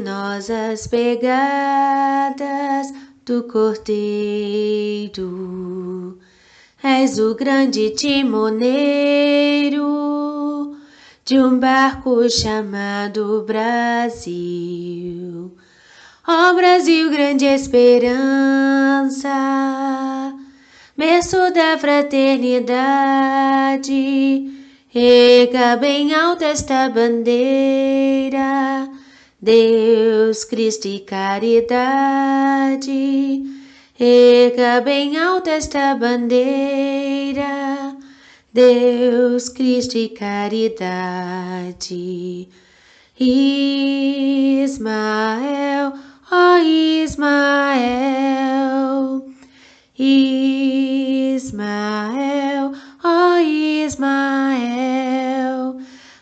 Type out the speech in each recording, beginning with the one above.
luminosas pegadas do Cordeiro. És o grande timoneiro de um barco chamado Brasil. Ó Brasil, grande esperança, berço da fraternidade, erga bem alta esta bandeira, Deus, Cristo e caridade. Erga bem alta esta bandeira, Deus, Cristo e caridade. Ismael, ó Ismael, Ismael, ó Ismael,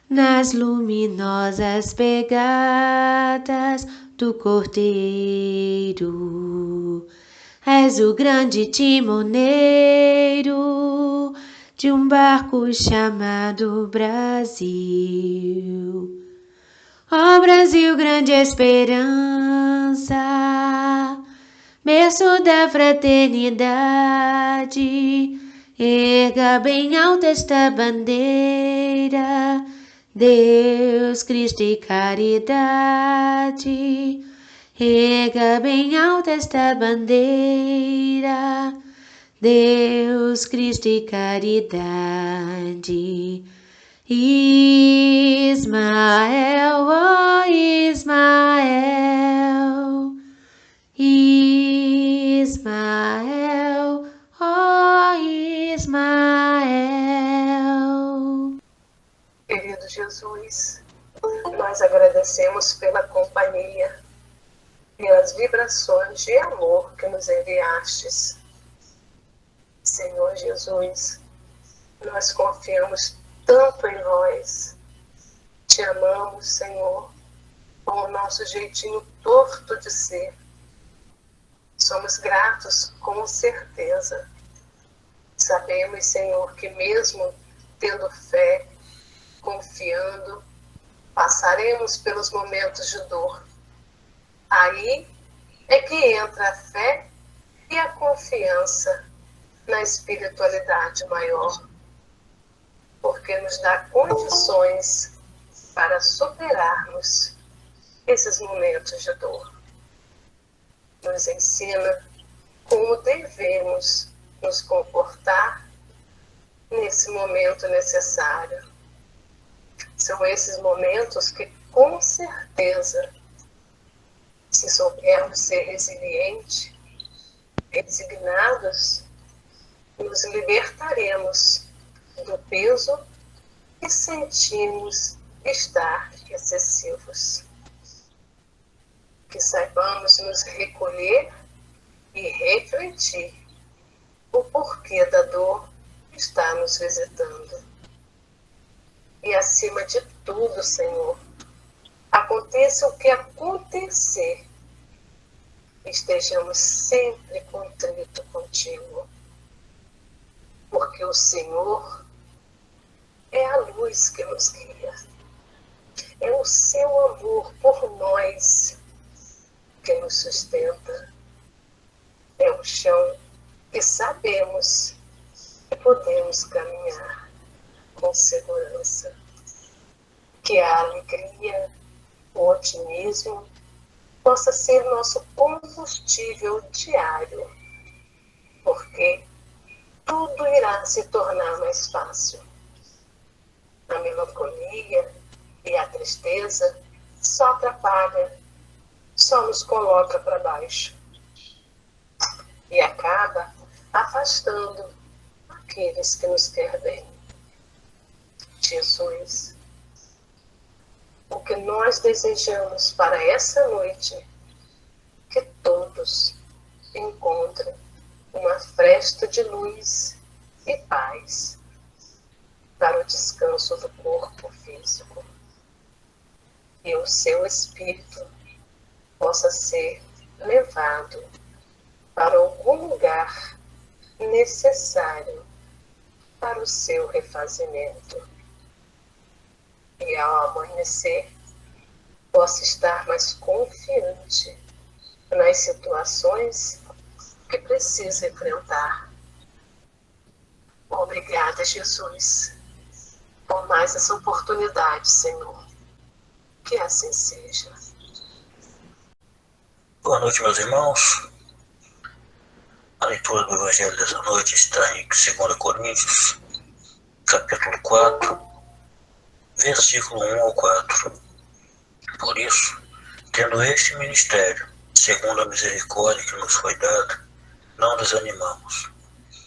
nas luminosas pegadas do Cordeiro. És o grande timoneiro de um barco chamado Brasil. Ó Brasil, grande esperança, berço da fraternidade, erga bem alta esta bandeira, Deus, Cristo e caridade. Erga bem alta esta bandeira, Deus, Cristo e caridade. Ismael, ó Ismael, Ismael, ó Ismael. Querido Jesus, nós agradecemos pela companhia, pelas vibrações de amor que nos enviastes. Senhor Jesus, nós confiamos tanto em vós. Te amamos, Senhor, com o nosso jeitinho torto de ser. Somos gratos, com certeza. Sabemos, Senhor, que mesmo tendo fé, confiando, passaremos pelos momentos de dor. Aí é que entra a fé e a confiança na espiritualidade maior, porque nos dá condições para superarmos esses momentos de dor. Nos ensina como devemos nos comportar nesse momento necessário. São esses momentos que, com certeza, se soubermos ser resilientes, resignados, nos libertaremos do peso que sentimos estar excessivos. Que saibamos nos recolher e refletir o porquê da dor que está nos visitando. E acima de tudo, Senhor, aconteça o que acontecer, estejamos sempre contritos contigo, porque o Senhor é a luz que nos guia, é o seu amor por nós que nos sustenta, é o chão que sabemos que podemos caminhar com segurança, que a alegria, o otimismo possa ser nosso combustível diário, porque tudo irá se tornar mais fácil. A melancolia e a tristeza só atrapalham, só nos coloca para baixo e acaba afastando aqueles que nos querem bem. Jesus, o que nós desejamos para essa noite, que todos encontrem uma fresta de luz e paz para o descanso do corpo físico. E o seu espírito possa ser levado para algum lugar necessário para o seu refazimento. E ao amanhecer, possa estar mais confiante nas situações que precisa enfrentar. Obrigada, Jesus, por mais essa oportunidade, Senhor. Que assim seja. Boa noite, meus irmãos. A leitura do Evangelho dessa noite está em 2 Coríntios, capítulo 4, versículo 1 ao 4. Por isso, tendo este ministério, segundo a misericórdia que nos foi dada, não desanimamos.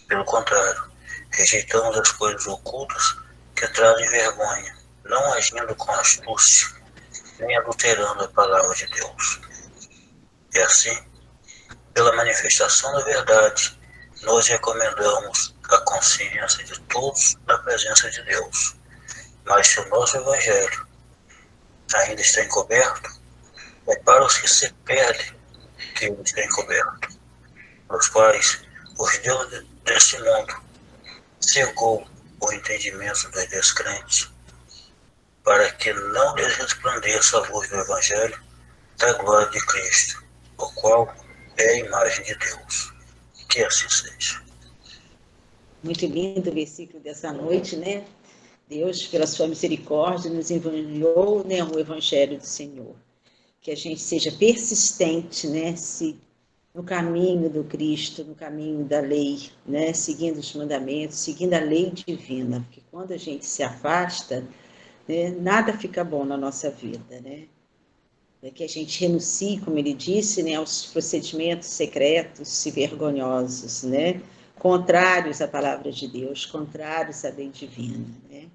Pelo contrário, rejeitamos as coisas ocultas que trazem vergonha, não agindo com astúcia, nem adulterando a palavra de Deus. E assim, pela manifestação da verdade, nós recomendamos a consciência de todos na presença de Deus. Mas se o nosso Evangelho ainda está encoberto, é para os que se perdem que ele está encoberto, nos quais os deuses desse mundo cegou o entendimento dos descrentes, para que não lhes resplandeça a luz do Evangelho da glória de Cristo, o qual é a imagem de Deus. Que assim seja. Muito lindo o versículo dessa noite, né? Deus, pela sua misericórdia, nos enviou, né, o Evangelho do Senhor. Que a gente seja persistente, né, no caminho do Cristo, no caminho da lei, né, seguindo os mandamentos, seguindo a lei divina. Porque quando a gente se afasta, né, nada fica bom na nossa vida, né? É que a gente renuncie, como ele disse, né, aos procedimentos secretos e vergonhosos, né, contrários à palavra de Deus, contrários à lei divina, né?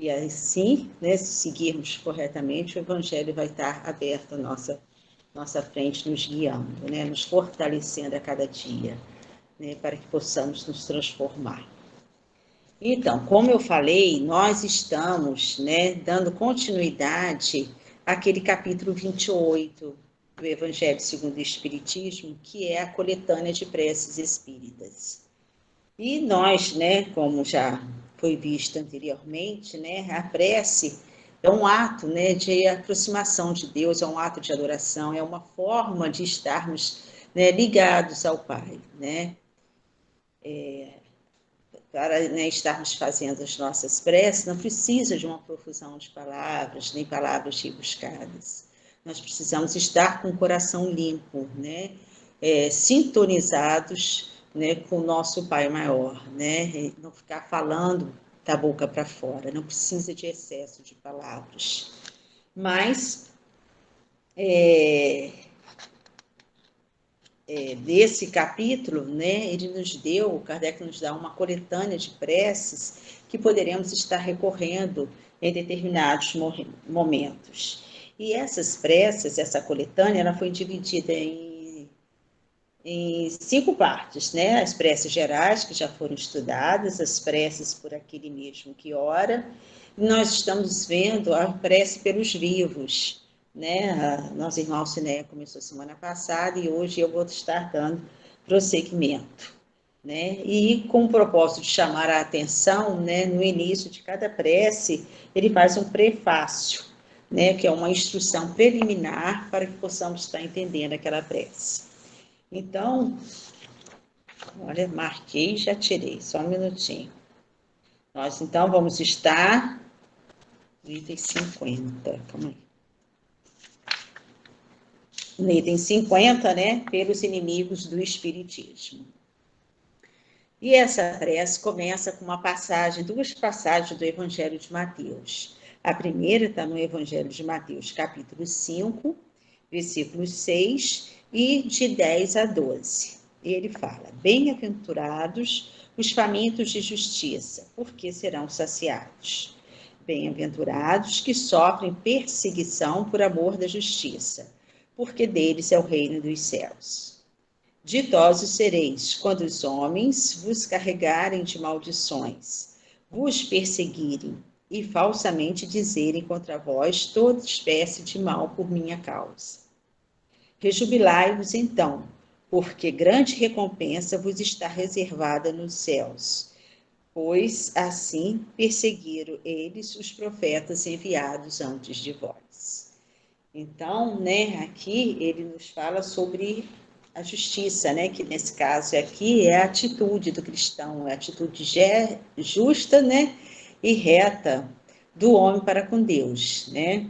E assim, né, se seguirmos corretamente, o Evangelho vai estar aberto à nossa frente, nos guiando, né, nos fortalecendo a cada dia, né, para que possamos nos transformar. Então, como eu falei, nós estamos, né, dando continuidade àquele capítulo 28 do Evangelho segundo o Espiritismo, que é a coletânea de preces espíritas. E nós, né, como já foi visto anteriormente, né, a prece é um ato, né, de aproximação de Deus, é um ato de adoração, é uma forma de estarmos, né, ligados ao Pai, né? Para, né, estarmos fazendo as nossas preces, não precisa de uma profusão de palavras, nem palavras rebuscadas. Nós precisamos estar com o coração limpo, né? Sintonizados, né, com o nosso Pai maior, né? Não ficar falando da boca para fora, não precisa de excesso de palavras. Mas, desse capítulo, né, ele nos deu, o Kardec nos dá uma coletânea de preces que poderemos estar recorrendo em determinados momentos. E essas preces, essa coletânea, ela foi dividida em 5 partes, né? As preces gerais, que já foram estudadas, as preces por aquele mesmo que ora. Nós estamos vendo a prece pelos vivos, né? A nossa irmã Alcineia começou semana passada e hoje eu vou estar dando prosseguimento, né? E com o propósito de chamar a atenção, né, no início de cada prece, ele faz um prefácio, né, que é uma instrução preliminar para que possamos estar entendendo aquela prece. Então, olha, marquei e já tirei, só um minutinho. Nós, então, vamos estar no item 50, calma aí. No item 50, né, pelos inimigos do Espiritismo. E essa prece começa com uma passagem, 2 passagens do Evangelho de Mateus. A primeira está no Evangelho de Mateus, capítulo 5, versículos 6 e de 10 a 12. Ele fala: bem-aventurados os famintos de justiça, porque serão saciados. Bem-aventurados que sofrem perseguição por amor da justiça, porque deles é o reino dos céus. Ditosos sereis quando os homens vos carregarem de maldições, vos perseguirem e falsamente dizerem contra vós toda espécie de mal por minha causa. Rejubilai-vos então, porque grande recompensa vos está reservada nos céus, pois assim perseguiram eles os profetas enviados antes de vós. Então, né, aqui ele nos fala sobre a justiça, né, que nesse caso aqui é a atitude do cristão, é a atitude justa, né, e reta do homem para com Deus, né?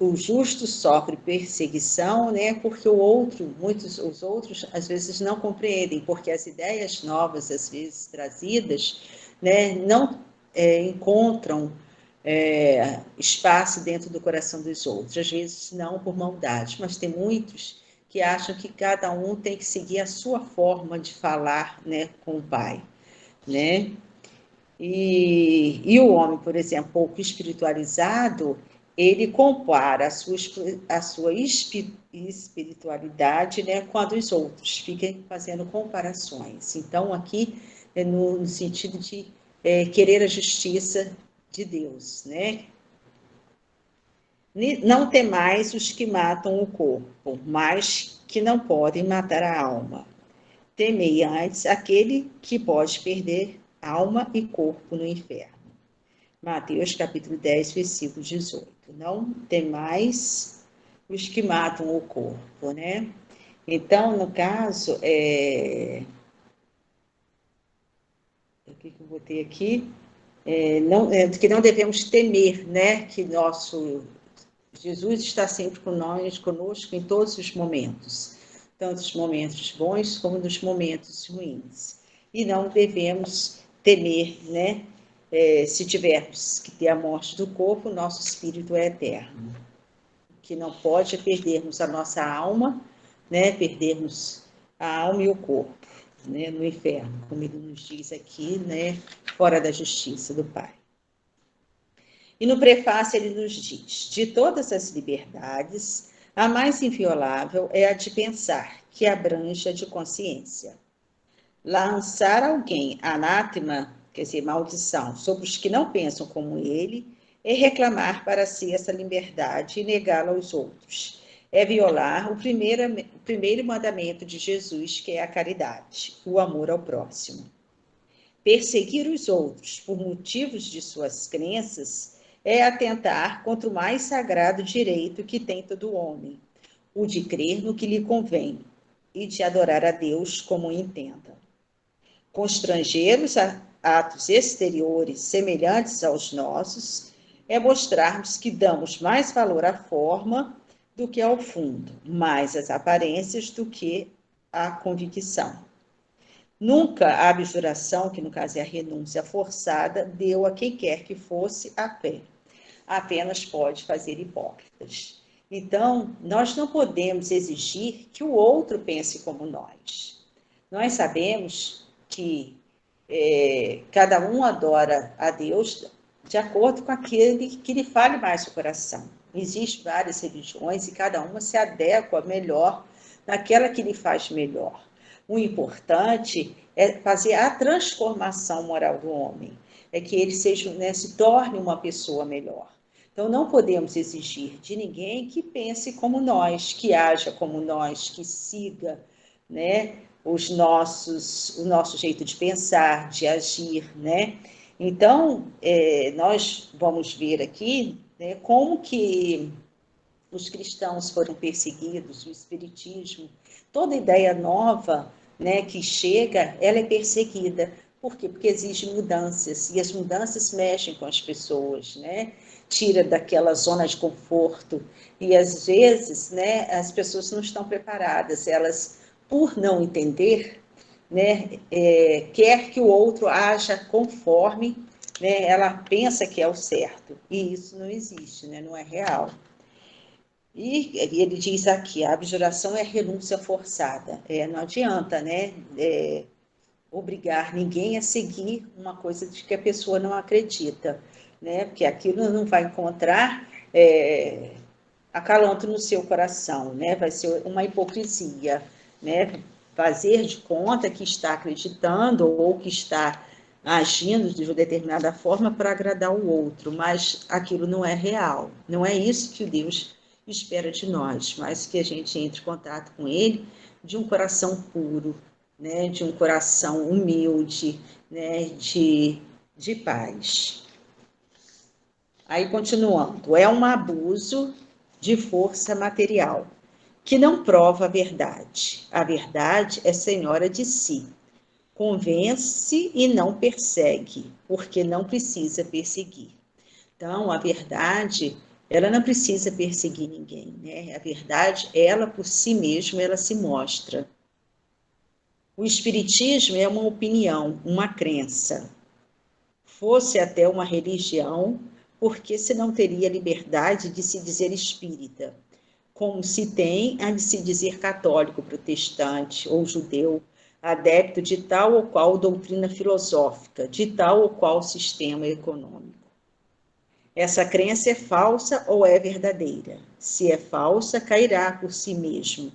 O justo sofre perseguição, né, porque os outros às vezes não compreendem, porque as ideias novas às vezes trazidas, né, não encontram espaço dentro do coração dos outros, às vezes não por maldade, mas tem muitos que acham que cada um tem que seguir a sua forma de falar, né, com o Pai, né? E o homem, por exemplo, pouco espiritualizado, ele compara a sua espiritualidade, né, com a dos outros, fica fazendo comparações. Então, aqui, no sentido de querer a justiça de Deus, né? Não temais os que matam o corpo, mas que não podem matar a alma. Temei antes aquele que pode perder alma e corpo no inferno. Mateus capítulo 10, versículo 18. Não temais os que matam o corpo, né? Então, no caso, o que eu botei aqui? Que não devemos temer, né? Que nosso Jesus está sempre conosco em todos os momentos, tanto os momentos bons como nos momentos ruins. E não devemos temer, né? Se tivermos que ter a morte do corpo, nosso espírito é eterno. O que não pode é perdermos a nossa alma, né? Perdermos a alma e o corpo, né? No inferno, como ele nos diz aqui, né? Fora da justiça do Pai. E no prefácio ele nos diz: de todas as liberdades, a mais inviolável é a de pensar, que abrange a de consciência. Lançar alguém anátema, quer dizer, maldição, sobre os que não pensam como ele, é reclamar para si essa liberdade e negá-la aos outros. É violar o primeiro mandamento de Jesus, que é a caridade, o amor ao próximo. Perseguir os outros por motivos de suas crenças é atentar contra o mais sagrado direito que tem todo homem, o de crer no que lhe convém e de adorar a Deus como entenda. Constranger os atos exteriores semelhantes aos nossos é mostrarmos que damos mais valor à forma do que ao fundo, mais às aparências do que à convicção. Nunca a abjuração, que no caso é a renúncia forçada, deu a quem quer que fosse a fé. Apenas pode fazer hipócritas. Então, nós não podemos exigir que o outro pense como nós. Nós sabemos que cada um adora a Deus de acordo com aquele que lhe fale mais o coração. Existem várias religiões e cada uma se adequa melhor naquela que lhe faz melhor. O importante é fazer a transformação moral do homem, é que ele seja, né, se torne uma pessoa melhor. Então, não podemos exigir de ninguém que pense como nós, que haja como nós, que siga, né, o nosso jeito de pensar, de agir, né? Então, nós vamos ver aqui, né, como que os cristãos foram perseguidos, o espiritismo, toda ideia nova, né, que chega, ela é perseguida. Por quê? Porque exigem mudanças, e as mudanças mexem com as pessoas, né? Tira daquela zona de conforto, e às vezes, né, as pessoas não estão preparadas, elas, por não entender, né, quer que o outro haja conforme, né, ela pensa que é o certo, e isso não existe, né, não é real. E ele diz aqui, a abjuração é renúncia forçada. Não adianta, né, obrigar ninguém a seguir uma coisa de que a pessoa não acredita, né, porque aquilo não vai encontrar acalanto no seu coração, né, vai ser uma hipocrisia, né, fazer de conta que está acreditando ou que está agindo de uma determinada forma para agradar o outro, mas aquilo não é real, não é isso que Deus espera de nós, mas que a gente entre em contato com Ele de um coração puro, né, de um coração humilde, né, de paz. Aí, continuando, é um abuso de força material, que não prova a verdade. A verdade é senhora de si. Convence e não persegue, porque não precisa perseguir. Então, a verdade, ela não precisa perseguir ninguém, né? A verdade, ela por si mesma, ela se mostra. O espiritismo é uma opinião, uma crença. Fosse até uma religião, porque se não teria liberdade de se dizer espírita, como se tem a de se dizer católico, protestante ou judeu, adepto de tal ou qual doutrina filosófica, de tal ou qual sistema econômico. Essa crença é falsa ou é verdadeira? Se é falsa, cairá por si mesmo,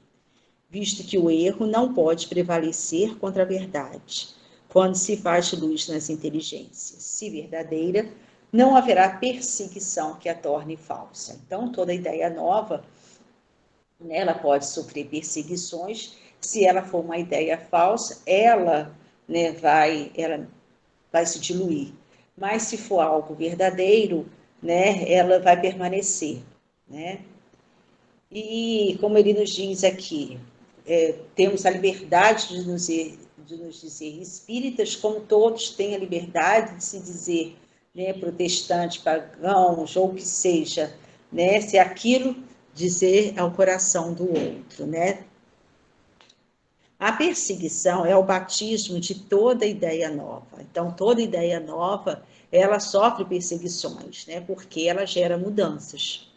visto que o erro não pode prevalecer contra a verdade, quando se faz luz nas inteligências. Se verdadeira, não haverá perseguição que a torne falsa. Então, toda ideia nova, né, ela pode sofrer perseguições. Se ela for uma ideia falsa, ela vai se diluir. Mas se for algo verdadeiro, né, ela vai permanecer, né? E como ele nos diz aqui, temos a liberdade de nos dizer espíritas, como todos têm a liberdade de se dizer, né, protestante, pagãos, ou o que seja, né, se aquilo dizer ao coração do outro, né? A perseguição é o batismo de toda ideia nova. Então, toda ideia nova, ela sofre perseguições, né? Porque ela gera mudanças.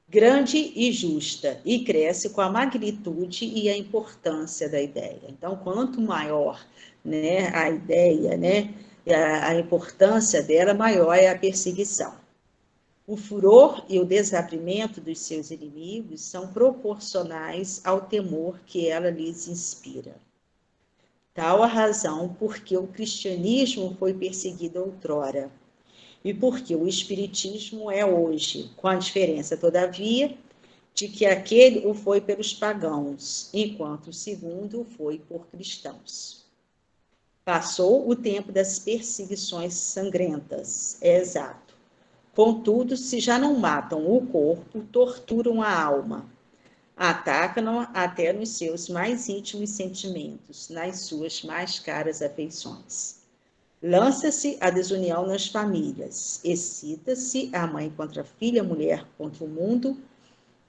Grande e justa, e cresce com a magnitude e a importância da ideia. Então, quanto maior, né, a ideia, né, a importância dela, maior é a perseguição. O furor e o desabrimento dos seus inimigos são proporcionais ao temor que ela lhes inspira. Tal a razão porque o cristianismo foi perseguido outrora, e porque o espiritismo é hoje, com a diferença, todavia, de que aquele o foi pelos pagãos, enquanto o segundo o foi por cristãos. Passou o tempo das perseguições sangrentas, é exato. Contudo, se já não matam o corpo, torturam a alma, atacam-no até nos seus mais íntimos sentimentos, nas suas mais caras afeições. Lança-se a desunião nas famílias, excita-se a mãe contra a filha, a mulher contra o mundo,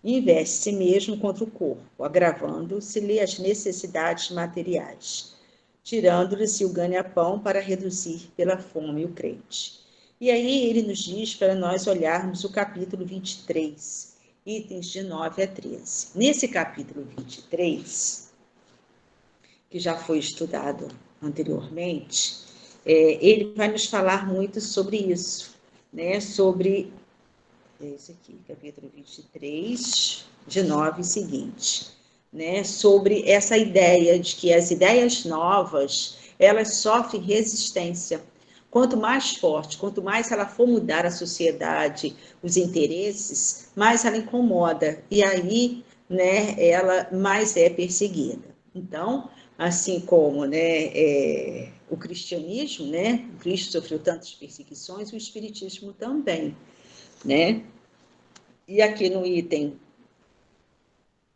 investe-se mesmo contra o corpo, agravando-se-lhe as necessidades materiais, tirando-lhe-se o ganha-pão para reduzir pela fome o crente. E aí ele nos diz para nós olharmos o capítulo 23, itens de 9 a 13. Nesse capítulo 23, que já foi estudado anteriormente, ele vai nos falar muito sobre isso, né? Sobre, esse aqui, capítulo 23, de 9 e seguinte, né? Sobre essa ideia de que as ideias novas, elas sofrem resistência. Quanto mais forte, quanto mais ela for mudar a sociedade, os interesses, mais ela incomoda, e aí, né, ela mais é perseguida. Então, assim como, né, o cristianismo, né, o Cristo sofreu tantas perseguições, o espiritismo também, né? E aqui no item,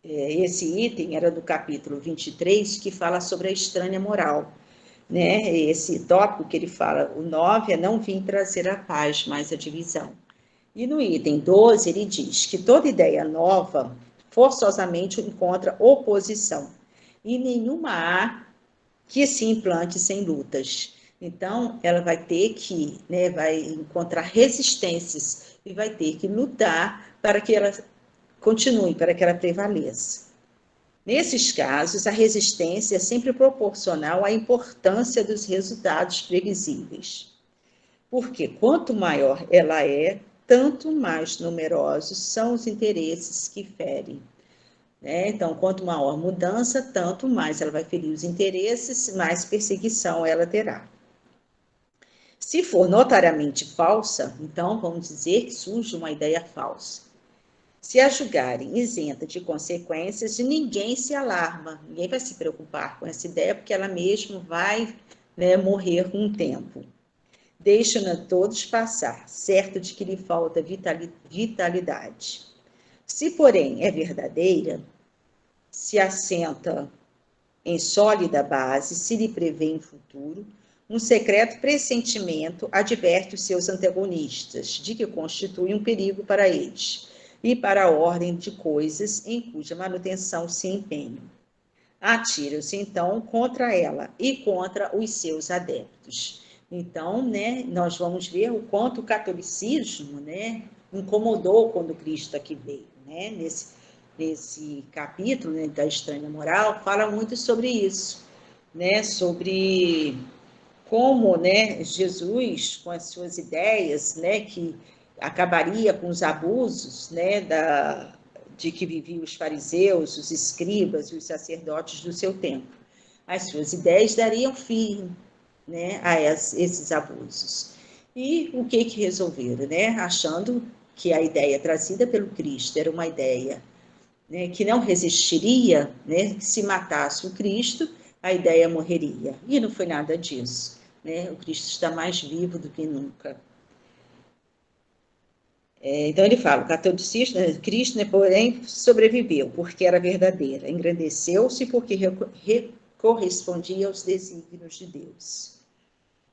esse item era do capítulo 23, que fala sobre a estranha moral, né? Esse tópico que ele fala, o 9 é não vim trazer a paz, mas a divisão. E no item 12 ele diz que toda ideia nova forçosamente encontra oposição, e nenhuma há que se implante sem lutas. Então, ela vai ter que, né, vai encontrar resistências e vai ter que lutar para que ela continue, para que ela prevaleça. Nesses casos, a resistência é sempre proporcional à importância dos resultados previsíveis. Porque quanto maior ela é, tanto mais numerosos são os interesses que ferem. Então, quanto maior mudança, tanto mais ela vai ferir os interesses, mais perseguição ela terá. Se for notariamente falsa, então vamos dizer que surge uma ideia falsa. Se a julgarem isenta de consequências, ninguém se alarma, ninguém vai se preocupar com essa ideia, porque ela mesma vai, né, morrer com o tempo. deixam-na todos passar, certo de que lhe falta vitalidade. Se, porém, é verdadeira, se assenta em sólida base, se lhe prevê em futuro, um secreto pressentimento adverte os seus antagonistas de que constitui um perigo para eles e para a ordem de coisas em cuja manutenção se empenham. Atiram-se, então, contra ela e contra os seus adeptos. Então, né, nós vamos ver o quanto o catolicismo, né, incomodou quando Cristo aqui veio. Né? Nesse capítulo, né, da Estranha Moral, fala muito sobre isso, né, sobre como, né, Jesus, com as suas ideias, né, que acabaria com os abusos, né, de que viviam os fariseus, os escribas e os sacerdotes do seu tempo. As suas ideias dariam fim, né, a esses abusos. E o que resolveram? Né? Achando que a ideia trazida pelo Cristo era uma ideia, né, que não resistiria, né, que se matasse o Cristo, a ideia morreria. E não foi nada disso. Né? O Cristo está mais vivo do que nunca. Então ele fala, o catolicismo, Cristo, né, porém, sobreviveu, porque era verdadeira, engrandeceu-se porque correspondia aos desígnios de Deus.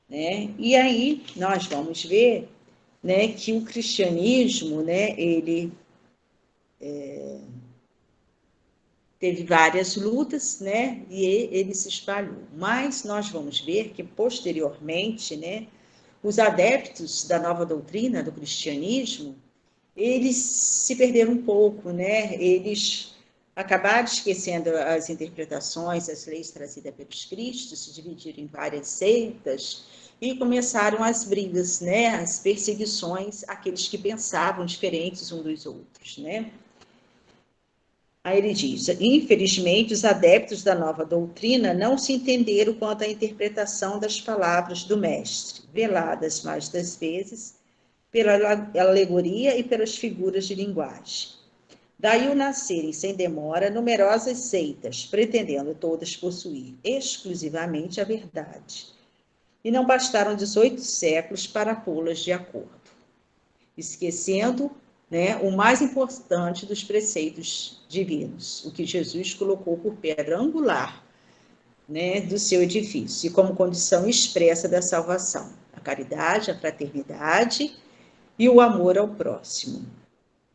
Né? E aí nós vamos ver, né, que o cristianismo, né, ele teve várias lutas, né, e ele se espalhou. Mas nós vamos ver que, posteriormente, né, os adeptos da nova doutrina do cristianismo, eles se perderam um pouco, né? Eles acabaram esquecendo as interpretações, as leis trazidas pelos cristos, se dividiram em várias seitas e começaram as brigas, né? As perseguições àqueles que pensavam diferentes uns dos outros, né? Aí ele diz, infelizmente, os adeptos da nova doutrina não se entenderam quanto à interpretação das palavras do mestre, veladas mais das vezes pela alegoria e pelas figuras de linguagem. Daí o nascerem, sem demora, numerosas seitas, pretendendo todas possuir exclusivamente a verdade. E não bastaram 18 séculos para pô-las de acordo, esquecendo, né, o mais importante dos preceitos divinos, o que Jesus colocou por pedra angular, né, do seu edifício, e como condição expressa da salvação, a caridade, a fraternidade e o amor ao próximo.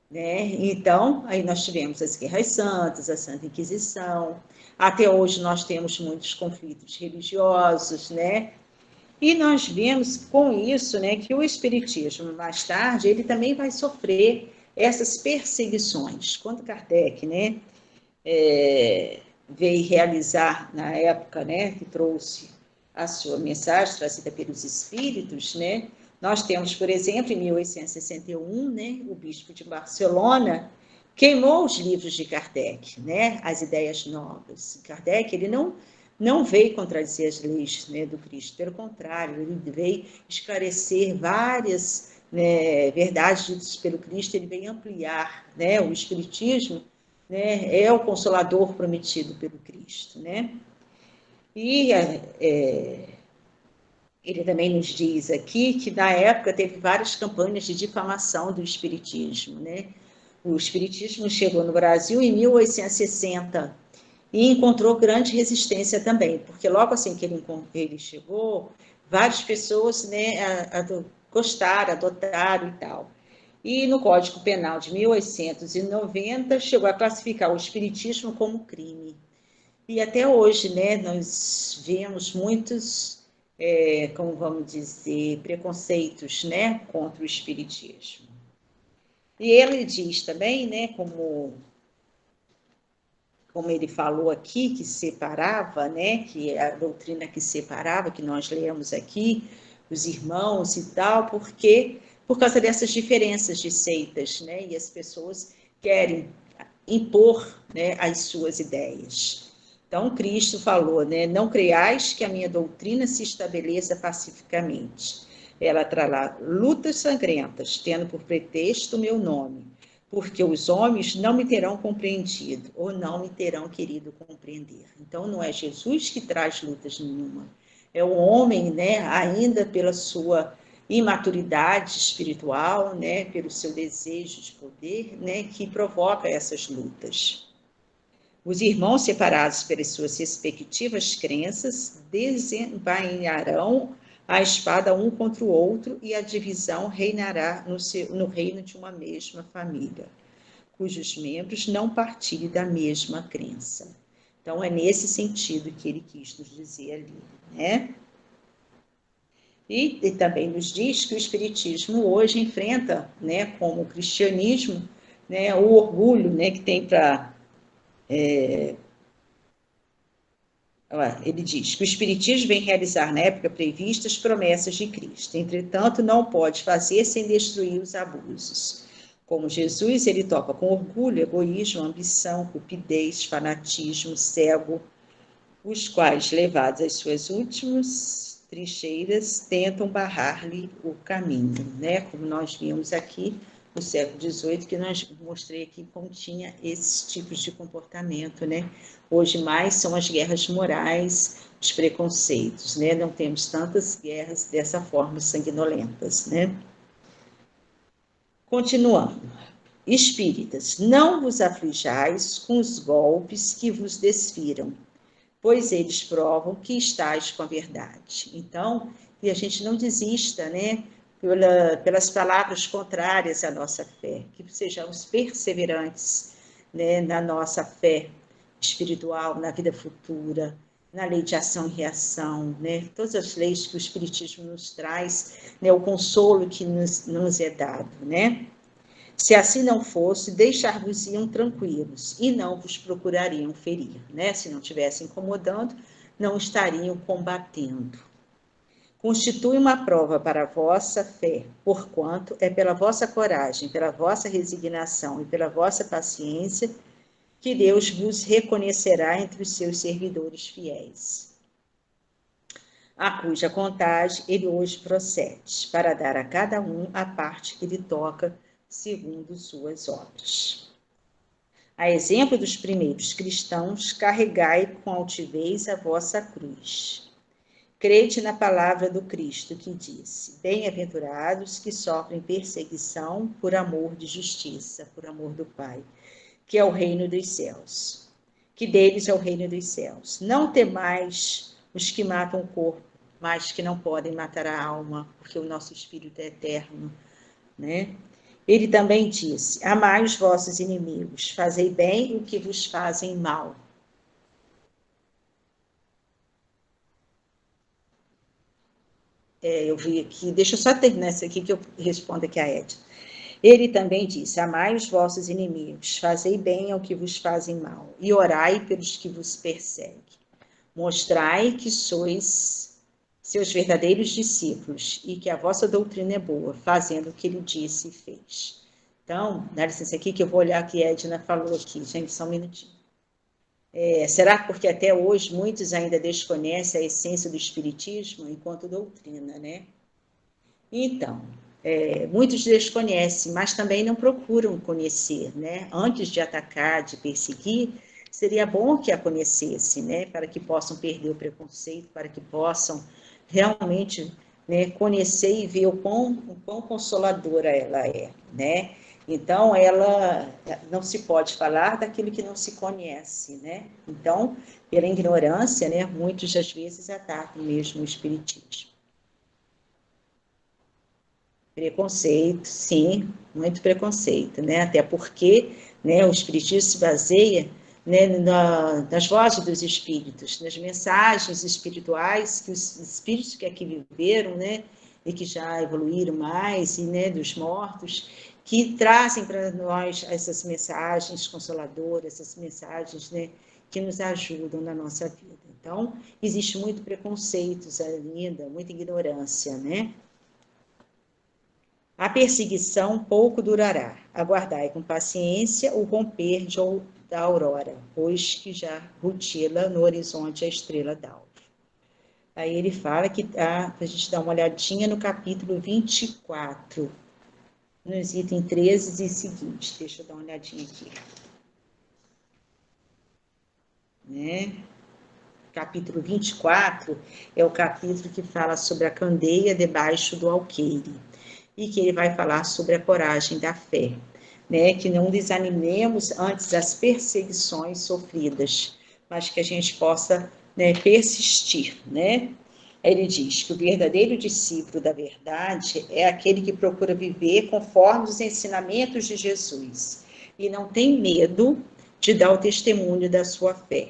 Né? Então, aí nós tivemos as Guerras Santas, a Santa Inquisição, até hoje nós temos muitos conflitos religiosos, né? E nós vemos com isso, né, que o espiritismo, mais tarde, ele também vai sofrer essas perseguições. Quando Kardec, né, veio realizar, na época, né, que trouxe a sua mensagem trazida pelos espíritos, né, nós temos, por exemplo, em 1861, né, o bispo de Barcelona queimou os livros de Kardec, né, as ideias novas. Kardec, ele não veio contradizer as leis, né, do Cristo, pelo contrário, ele veio esclarecer várias, né, verdades ditas pelo Cristo, ele veio ampliar, né, o espiritismo, né, é o consolador prometido pelo Cristo, né? E ele também nos diz aqui que na época teve várias campanhas de difamação do espiritismo, né? O espiritismo chegou no Brasil em 1860 e encontrou grande resistência também, porque logo assim que ele chegou, várias pessoas, né, gostaram, adotaram e tal. E no Código Penal de 1890 chegou a classificar o espiritismo como crime. E até hoje, né, nós vemos muitos, como vamos dizer, preconceitos, né, contra o espiritismo. E ele diz também, né, como ele falou aqui, que separava, né, que a doutrina que separava, que nós lemos aqui, os irmãos e tal, porque por causa dessas diferenças de seitas, né, e as pessoas querem impor, né, as suas ideias. Então, Cristo falou, né, não creiais que a minha doutrina se estabeleça pacificamente. Ela trará lutas sangrentas, tendo por pretexto o meu nome, porque os homens não me terão compreendido, ou não me terão querido compreender. Então, não é Jesus que traz lutas nenhuma, é o homem, né, ainda pela sua imaturidade espiritual, né, pelo seu desejo de poder, né, que provoca essas lutas. Os irmãos separados pelas suas respectivas crenças desembainharão a espada um contra o outro e a divisão reinará no reino de uma mesma família, cujos membros não partilhem da mesma crença. Então, é nesse sentido que ele quis nos dizer ali, né? E também nos diz que o Espiritismo hoje enfrenta, né, como o cristianismo, né, o orgulho, né, que tem para... Ele diz que o Espiritismo vem realizar na época prevista as promessas de Cristo, entretanto, não pode fazer sem destruir os abusos. Como Jesus, ele toca com orgulho, egoísmo, ambição, cupidez, fanatismo, cego, os quais, levados às suas últimas trincheiras, tentam barrar-lhe o caminho, né? Como nós vimos aqui no século XVIII, que nós mostrei aqui como tinha esses tipos de comportamento, né? Hoje mais são as guerras morais, os preconceitos, né? Não temos tantas guerras dessa forma sanguinolentas, né? Continuando. Espíritas, não vos aflijais com os golpes que vos desfiram, pois eles provam que estáis com a verdade. Então, que a gente não desista, né, pelas palavras contrárias à nossa fé, que sejamos perseverantes, né, na nossa fé espiritual, na vida futura, na lei de ação e reação, né, todas as leis que o Espiritismo nos traz, né, o consolo que nos é dado, né. Se assim não fosse, deixar-vos-iam tranquilos e não vos procurariam ferir, né? Se não estivessem incomodando, não estariam combatendo. Constitui uma prova para a vossa fé, porquanto é pela vossa coragem, pela vossa resignação e pela vossa paciência que Deus vos reconhecerá entre os seus servidores fiéis, a cuja contagem ele hoje procede, para dar a cada um a parte que lhe toca, segundo suas obras. A exemplo dos primeiros cristãos, carregai com altivez a vossa cruz. Crede na palavra do Cristo que disse: bem-aventurados que sofrem perseguição por amor de justiça, por amor do Pai, que é o reino dos céus. Que deles é o reino dos céus. Não temais os que matam o corpo, mas que não podem matar a alma, porque o nosso espírito é eterno, né? Ele também disse: amai os vossos inimigos, fazei bem o que vos fazem mal. Eu vi aqui, deixa eu só terminar isso aqui que eu respondo aqui a Ed. Ele também disse: amai os vossos inimigos, fazei bem ao que vos fazem mal, e orai pelos que vos perseguem. Mostrai que sois seus verdadeiros discípulos e que a vossa doutrina é boa, fazendo o que ele disse e fez. Então, dá licença aqui que eu vou olhar o que a Edna falou aqui. Gente, só um minutinho. Será porque até hoje muitos ainda desconhecem a essência do Espiritismo enquanto doutrina, né? Então, muitos desconhecem, mas também não procuram conhecer, né? Antes de atacar, de perseguir, seria bom que a conhecessem, né? Para que possam perder o preconceito, para que possam realmente, né, conhecer e ver o quão consoladora ela é, né? Então, ela não se pode falar daquilo que não se conhece, né? Então, pela ignorância, né, muitos às vezes atacam mesmo o Espiritismo. Preconceito, sim, muito preconceito, né? Até porque, né, o Espiritismo se baseia, né, nas vozes dos espíritos, nas mensagens espirituais que os espíritos que aqui viveram, né, e que já evoluíram mais, e, né, dos mortos, que trazem para nós essas mensagens consoladoras, essas mensagens, né, que nos ajudam na nossa vida. Então, existe muito preconceito ainda, muita ignorância, né? A perseguição pouco durará. Aguardai com paciência o romper da aurora, pois que já rutila no horizonte a estrela d'alva. Aí ele fala que a gente dá uma olhadinha no capítulo 24, nos itens 13 e seguintes. Deixa eu dar uma olhadinha aqui. Né? capítulo 24, é o capítulo que fala sobre a candeia debaixo do alqueire, e que ele vai falar sobre a coragem da fé, né? Que não desanimemos antes das perseguições sofridas, mas que a gente possa, né, persistir, né? Ele diz que o verdadeiro discípulo da verdade é aquele que procura viver conforme os ensinamentos de Jesus e não tem medo de dar o testemunho da sua fé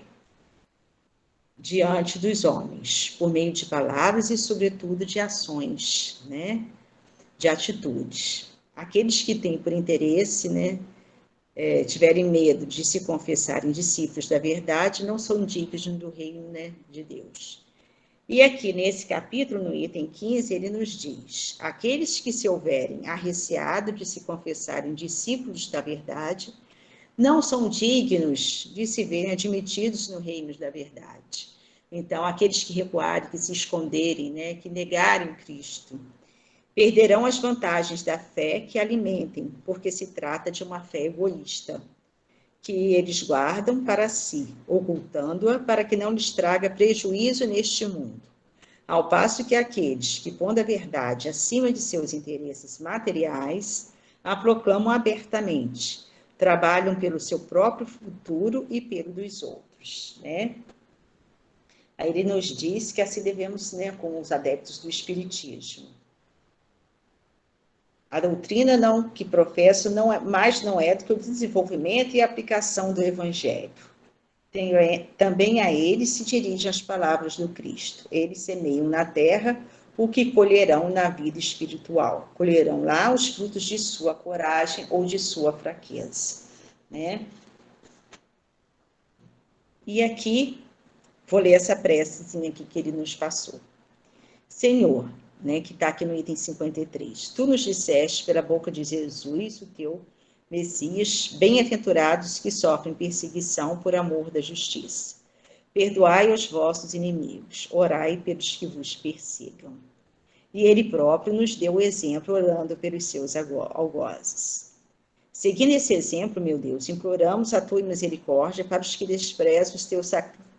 diante dos homens, por meio de palavras e, sobretudo, de ações, né? De atitudes. Aqueles que têm por interesse, né, tiverem medo de se confessarem discípulos da verdade, não são dignos do reino, né, de Deus. E aqui nesse capítulo, no item 15, ele nos diz: aqueles que se houverem arreceado de se confessarem discípulos da verdade, não são dignos de se verem admitidos no reino da verdade. Então, aqueles que recuarem, que se esconderem, né, que negarem Cristo, perderão as vantagens da fé que alimentem, porque se trata de uma fé egoísta, que eles guardam para si, ocultando-a para que não lhes traga prejuízo neste mundo. Ao passo que aqueles que, pondo a verdade acima de seus interesses materiais, a proclamam abertamente, trabalham pelo seu próprio futuro e pelo dos outros, né? Aí ele nos diz que assim devemos, né, com os adeptos do Espiritismo. A doutrina não, que professo não é do que o desenvolvimento e aplicação do Evangelho. Também a eles se dirigem as palavras do Cristo. Eles semeiam na terra o que colherão na vida espiritual. Colherão lá os frutos de sua coragem ou de sua fraqueza, né? E aqui, vou ler essa precezinha aqui que ele nos passou. Senhor, né, que está aqui no item 53, tu nos disseste pela boca de Jesus, o teu Messias, bem-aventurados que sofrem perseguição por amor da justiça. Perdoai os vossos inimigos, orai pelos que vos persigam. E ele próprio nos deu o exemplo, orando pelos seus algozes. Seguindo esse exemplo, meu Deus, imploramos a tua misericórdia para os que desprezam os teus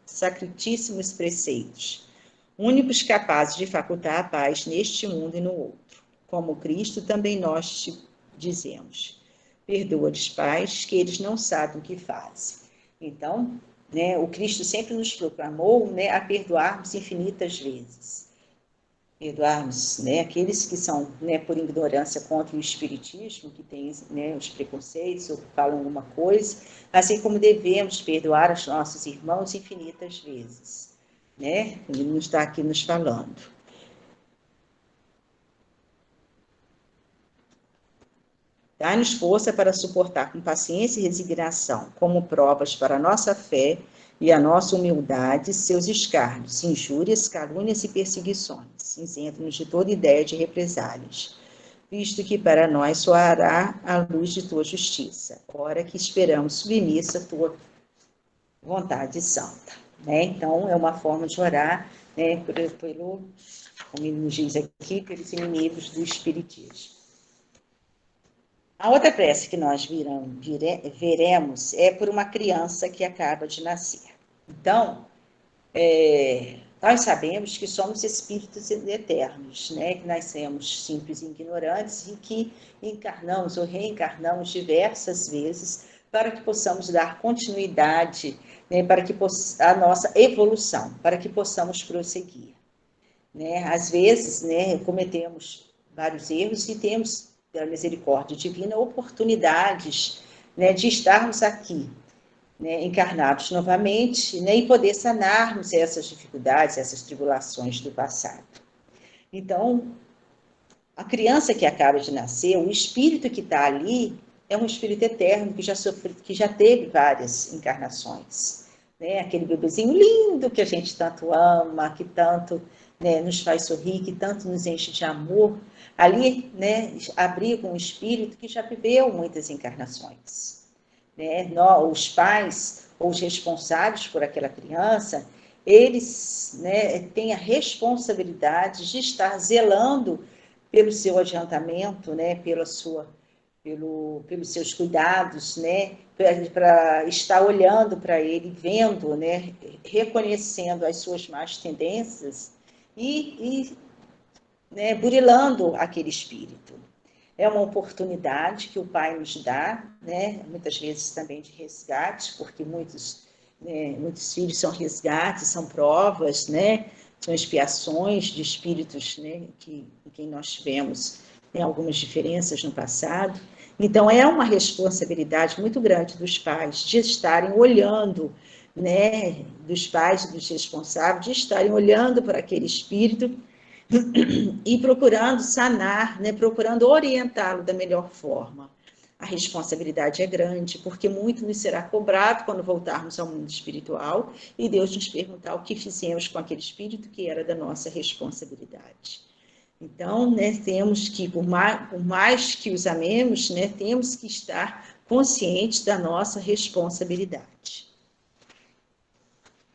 sacritíssimos preceitos, únicos capazes de facultar a paz neste mundo e no outro. Como Cristo, também nós te dizemos: perdoa-lhes, pais, que eles não sabem o que fazem. Então, né, o Cristo sempre nos proclamou, né, a perdoarmos infinitas vezes. Perdoarmos, né, aqueles que são, né, por ignorância contra o Espiritismo, que têm, né, os preconceitos ou falam alguma coisa, assim como devemos perdoar os nossos irmãos infinitas vezes. Né? Ele não está aqui nos falando. Dá-nos força para suportar com paciência e resignação, como provas para a nossa fé e a nossa humildade, seus escárnios, injúrias, calúnias e perseguições, isento-nos de toda ideia de represálias, visto que para nós soará a luz de tua justiça, ora que esperamos submissa a tua vontade santa. Né? Então, é uma forma de orar, né, pelo, como ele nos diz aqui, pelos inimigos do Espiritismo. A outra prece que nós veremos é por uma criança que acaba de nascer. Então, nós sabemos que somos espíritos eternos, né, que nascemos simples e ignorantes e que encarnamos ou reencarnamos diversas vezes para que possamos dar continuidade, né, para que a nossa evolução, para que possamos prosseguir. Né? Às vezes, né, cometemos vários erros e temos, pela misericórdia divina, oportunidades, né, de estarmos aqui, né, encarnados novamente, né, e poder sanarmos essas dificuldades, essas tribulações do passado. Então, a criança que acaba de nascer, o espírito que está ali, é um espírito eterno que já teve várias encarnações. Né? Aquele bebezinho lindo que a gente tanto ama, que tanto, né, nos faz sorrir, que tanto nos enche de amor. Ali, né, abriga um espírito que já viveu muitas encarnações. Né? Os pais ou os responsáveis por aquela criança, eles, né, têm a responsabilidade de estar zelando pelo seu adiantamento, né, pela sua pelos seus cuidados, né, para estar olhando para ele, vendo, né, reconhecendo as suas más tendências né, burilando aquele espírito. É uma oportunidade que o Pai nos dá, né, muitas vezes também de resgate, porque muitos filhos são resgates, são provas, né, são expiações de espíritos, né, em quem nós tivemos, né, algumas diferenças no passado. Então, é uma responsabilidade muito grande dos pais de estarem olhando, né, dos pais e dos responsáveis, de estarem olhando para aquele espírito e procurando sanar, né, procurando orientá-lo da melhor forma. A responsabilidade é grande, porque muito nos será cobrado quando voltarmos ao mundo espiritual e Deus nos perguntar o que fizemos com aquele espírito que era da nossa responsabilidade. Então, né, temos que, por mais que os amemos, né, temos que estar conscientes da nossa responsabilidade.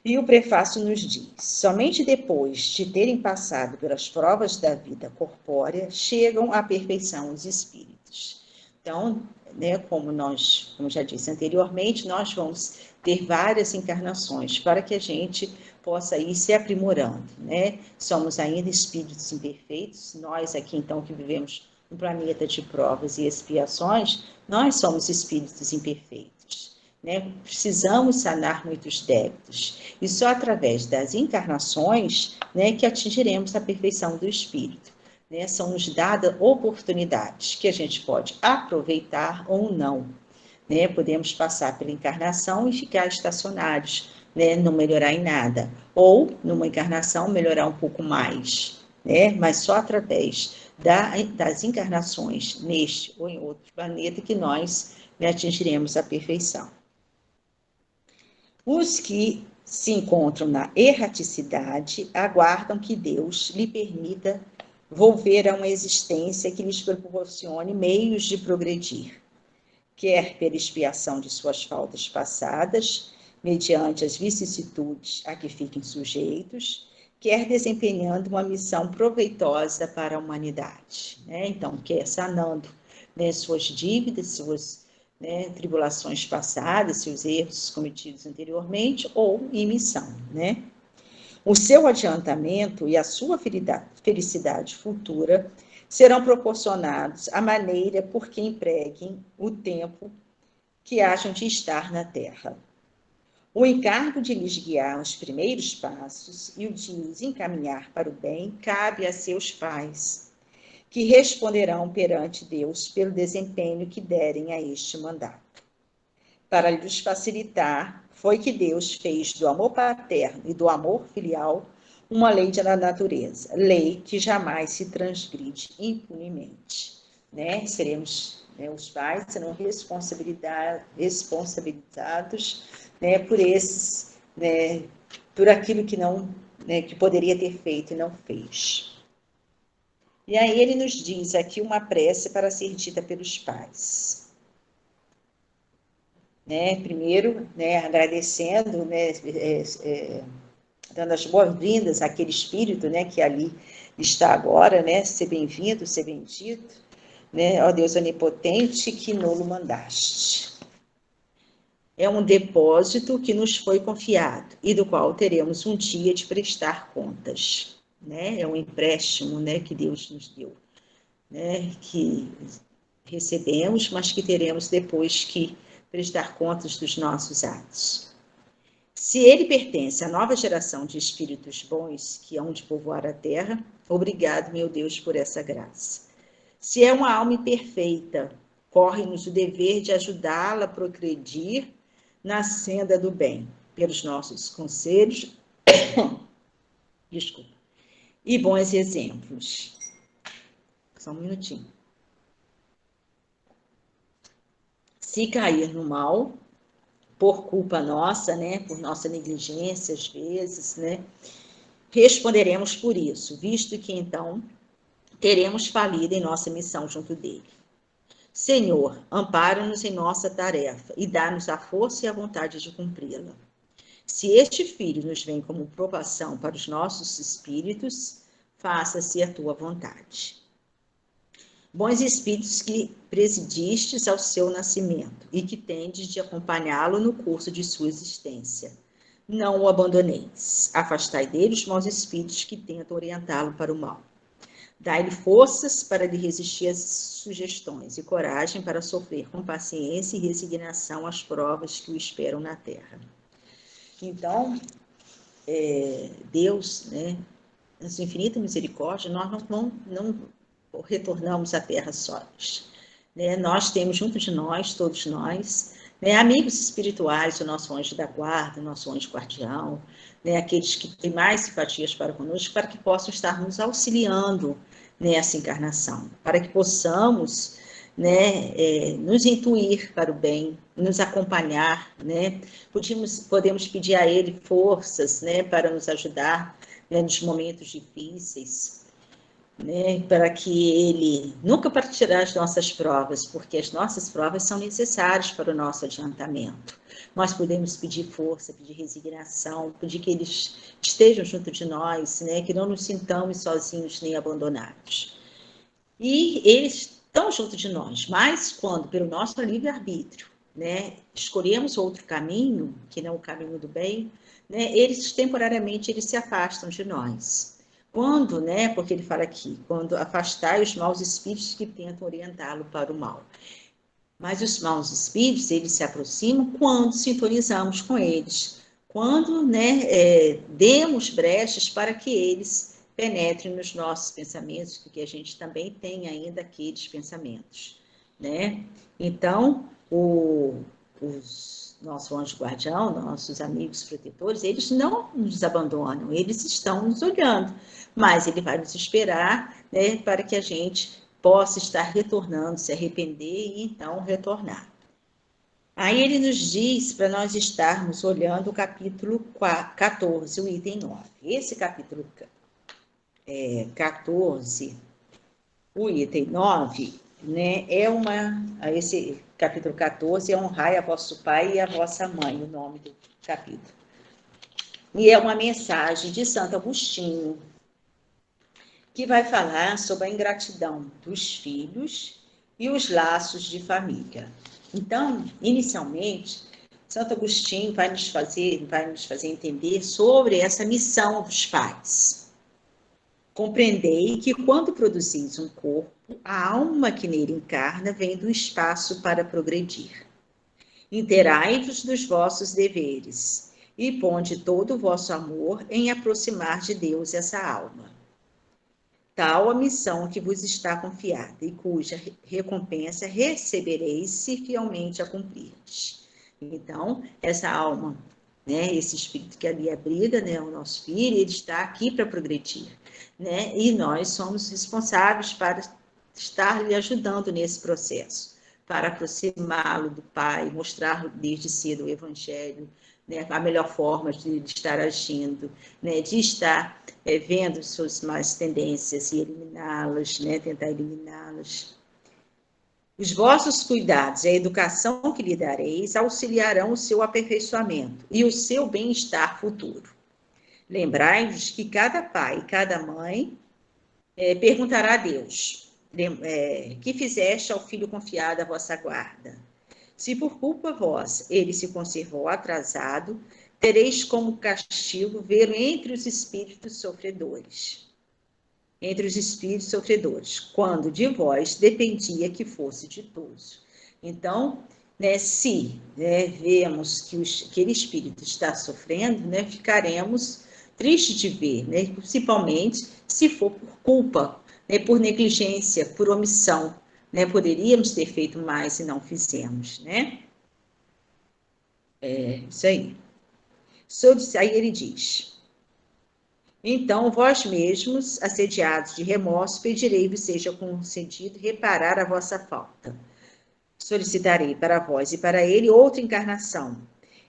E o prefácio nos diz: somente depois de terem passado pelas provas da vida corpórea, chegam à perfeição os espíritos. Então, né, como já disse anteriormente, nós vamos ter várias encarnações para que a gente possa ir se aprimorando, né? Somos ainda espíritos imperfeitos, nós aqui então que vivemos no planeta de provas e expiações, nós somos espíritos imperfeitos, né? Precisamos sanar muitos débitos, e só através das encarnações, né, que atingiremos a perfeição do espírito, né? São nos dadas oportunidades que a gente pode aproveitar ou não, né? Podemos passar pela encarnação e ficar estacionários, né? Não melhorar em nada, ou numa encarnação melhorar um pouco mais, né? Mas só através das encarnações neste ou em outro planeta que nós, né, atingiremos a perfeição. Os que se encontram na erraticidade aguardam que Deus lhe permita volver a uma existência que lhes proporcione meios de progredir, quer pela expiação de suas faltas passadas, mediante as vicissitudes a que fiquem sujeitos, quer desempenhando uma missão proveitosa para a humanidade, né? Então, quer sanando, né, suas dívidas, suas, né, tribulações passadas, seus erros cometidos anteriormente, ou em missão, né? O seu adiantamento e a sua felicidade futura serão proporcionados à maneira por que empreguem o tempo que acham de estar na Terra. O encargo de lhes guiar os primeiros passos e o de os encaminhar para o bem cabe a seus pais, que responderão perante Deus pelo desempenho que derem a este mandato. Para lhes facilitar, foi que Deus fez do amor paterno e do amor filial uma lei da natureza, lei que jamais se transgride impunemente, né? Os pais serão responsabilizados, né, por esses, né, por aquilo que não, né, que poderia ter feito e não fez. E aí ele nos diz aqui uma prece para ser dita pelos pais. Né, primeiro, né, agradecendo, né, dando as boas-vindas àquele espírito, né, que ali está agora, né, ser bem-vindo, ser bendito, né, ó Deus onipotente, que nolo mandaste. É um depósito que nos foi confiado e do qual teremos um dia de prestar contas, né, é um empréstimo, né, que Deus nos deu, né, que recebemos, mas que teremos depois que prestar contas dos nossos atos. Se ele pertence à nova geração de espíritos bons que hão de povoar a terra, obrigado, meu Deus, por essa graça. Se é uma alma imperfeita, corre-nos o dever de ajudá-la a progredir na senda do bem, pelos nossos conselhos e bons exemplos. Só um minutinho. Se cair no mal, por culpa nossa, né, por nossa negligência às vezes, né, responderemos por isso, visto que então teremos falido em nossa missão junto dele. Senhor, ampara-nos em nossa tarefa e dá-nos a força e a vontade de cumpri-la. Se este filho nos vem como provação para os nossos espíritos, faça-se a tua vontade. bons espíritos que presidistes ao seu nascimento e que tendes de acompanhá-lo no curso de sua existência. Não o abandoneis. Afastai dele os maus espíritos que tentam orientá-lo para o mal. Dai-lhe forças para lhe resistir às sugestões e coragem para sofrer com paciência e resignação as provas que o esperam na terra. Então, Deus, né, na sua infinita misericórdia, nós não retornamos à terra sós. Né? Nós temos junto de nós, todos nós, né, amigos espirituais, o nosso anjo da guarda, o nosso anjo guardião, né, aqueles que têm mais simpatias para conosco, para que possam estar nos auxiliando nessa encarnação, para que possamos, né, nos intuir para o bem, nos acompanhar, né? Podemos pedir a Ele forças, né, para nos ajudar, né, nos momentos difíceis, né, para que Ele nunca para tirar as nossas provas, porque as nossas provas são necessárias para o nosso adiantamento. Nós podemos pedir força, pedir resignação, pedir que eles estejam junto de nós, né, que não nos sintamos sozinhos nem abandonados. E eles estão junto de nós, mas quando, pelo nosso livre-arbítrio, né, escolhemos outro caminho, que não o caminho do bem, né, eles temporariamente eles se afastam de nós. Quando, né, porque ele fala aqui, quando afastai os maus espíritos que tentam orientá-lo para o mal. Mas os maus espíritos, eles se aproximam quando sintonizamos com eles, quando, né, demos brechas para que eles penetrem nos nossos pensamentos, porque a gente também tem ainda aqueles pensamentos, né? Então, nosso anjo guardião, nossos amigos protetores, eles não nos abandonam, eles estão nos olhando, mas ele vai nos esperar, né, para que a gente possa estar retornando, se arrepender e então retornar. Aí ele nos diz para nós estarmos olhando o capítulo 14, o item 9. Esse capítulo 14, o item 9, né, esse capítulo 14 é honrai a vosso pai e a vossa mãe, o nome do capítulo. E é uma mensagem de Santo Agostinho, que vai falar sobre a ingratidão dos filhos e os laços de família. Então, inicialmente, Santo Agostinho vai nos fazer entender sobre essa missão dos pais. Compreendei que quando produzis um corpo, a alma que nele encarna vem do espaço para progredir. Interai-vos dos vossos deveres e ponde todo o vosso amor em aproximar de Deus essa alma. Tal a missão que vos está confiada e cuja recompensa recebereis se fielmente a cumprirdes. Então, essa alma, né, esse espírito que ali abriga, né, o nosso filho, ele está aqui para progredir, né, e nós somos responsáveis para estar lhe ajudando nesse processo, para aproximá-lo do Pai, mostrar desde cedo o Evangelho, né, a melhor forma de estar agindo, né, de estar vendo suas más tendências e eliminá-las, né, tentar eliminá-las. Os vossos cuidados e a educação que lhe dareis auxiliarão o seu aperfeiçoamento e o seu bem-estar futuro. Lembrai-vos que cada pai e cada mãe perguntará a Deus, que fizeste ao filho confiado à vossa guarda? Se por culpa vossa ele se conservou atrasado, tereis como castigo vê-lo entre os espíritos sofredores. Entre os espíritos sofredores, quando de vós dependia que fosse ditoso. Então, né, se vemos que aquele espírito está sofrendo, né, ficaremos tristes de ver, né, principalmente se for por culpa, né, por negligência, por omissão. Né, poderíamos ter feito mais e não fizemos, né? Isso aí. Aí ele diz: então, vós mesmos, assediados de remorso, pedirei-vos seja concedido reparar a vossa falta. Solicitarei para vós e para ele outra encarnação,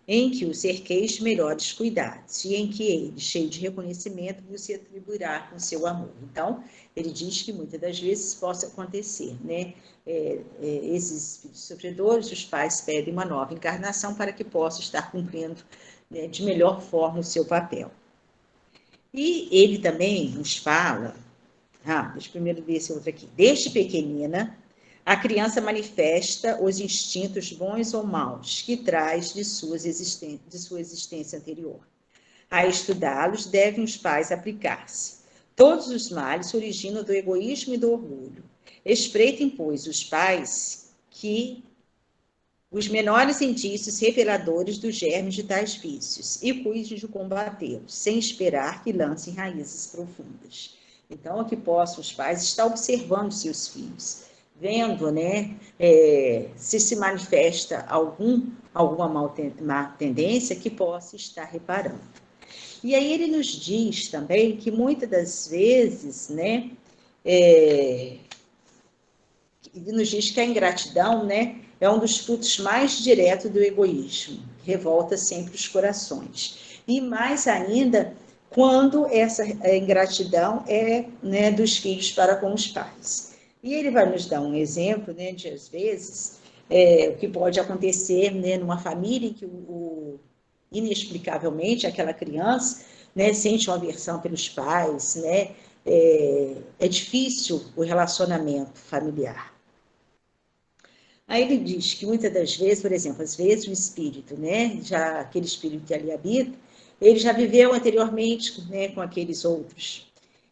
em que o cerqueis de melhores cuidados, e em que ele, cheio de reconhecimento, vos se atribuirá com seu amor. Então, ele diz que muitas das vezes possa acontecer, né? Esses espíritos sofredores, os pais pedem uma nova encarnação para que possa estar cumprindo, né, de melhor forma o seu papel. E ele também nos fala, deixa eu primeiro ver esse outro aqui. Desde pequenina, a criança manifesta os instintos bons ou maus que traz de sua existência anterior. A estudá-los, devem os pais aplicar-se. Todos os males se originam do egoísmo e do orgulho. Espreitem, pois, os pais que os menores indícios reveladores dos germes de tais vícios e cuidem de combatê-los, sem esperar que lancem raízes profundas. Então, aqui possam os pais estar observando seus filhos, vendo, né, se manifesta alguma má tendência que possa estar reparando. E aí ele nos diz também que muitas das vezes, né, ele nos diz que a ingratidão, né, é um dos frutos mais diretos do egoísmo, que revolta sempre os corações. E mais ainda, quando essa ingratidão é, né, dos filhos para com os pais. E ele vai nos dar um exemplo, né, de, às vezes, o que pode acontecer, né, numa família em que inexplicavelmente aquela criança, né, sente uma aversão pelos pais, né, é difícil o relacionamento familiar. Aí ele diz que muitas das vezes, por exemplo, às vezes o espírito, né, já aquele espírito que ali habita, ele já viveu anteriormente, né, com aqueles outros.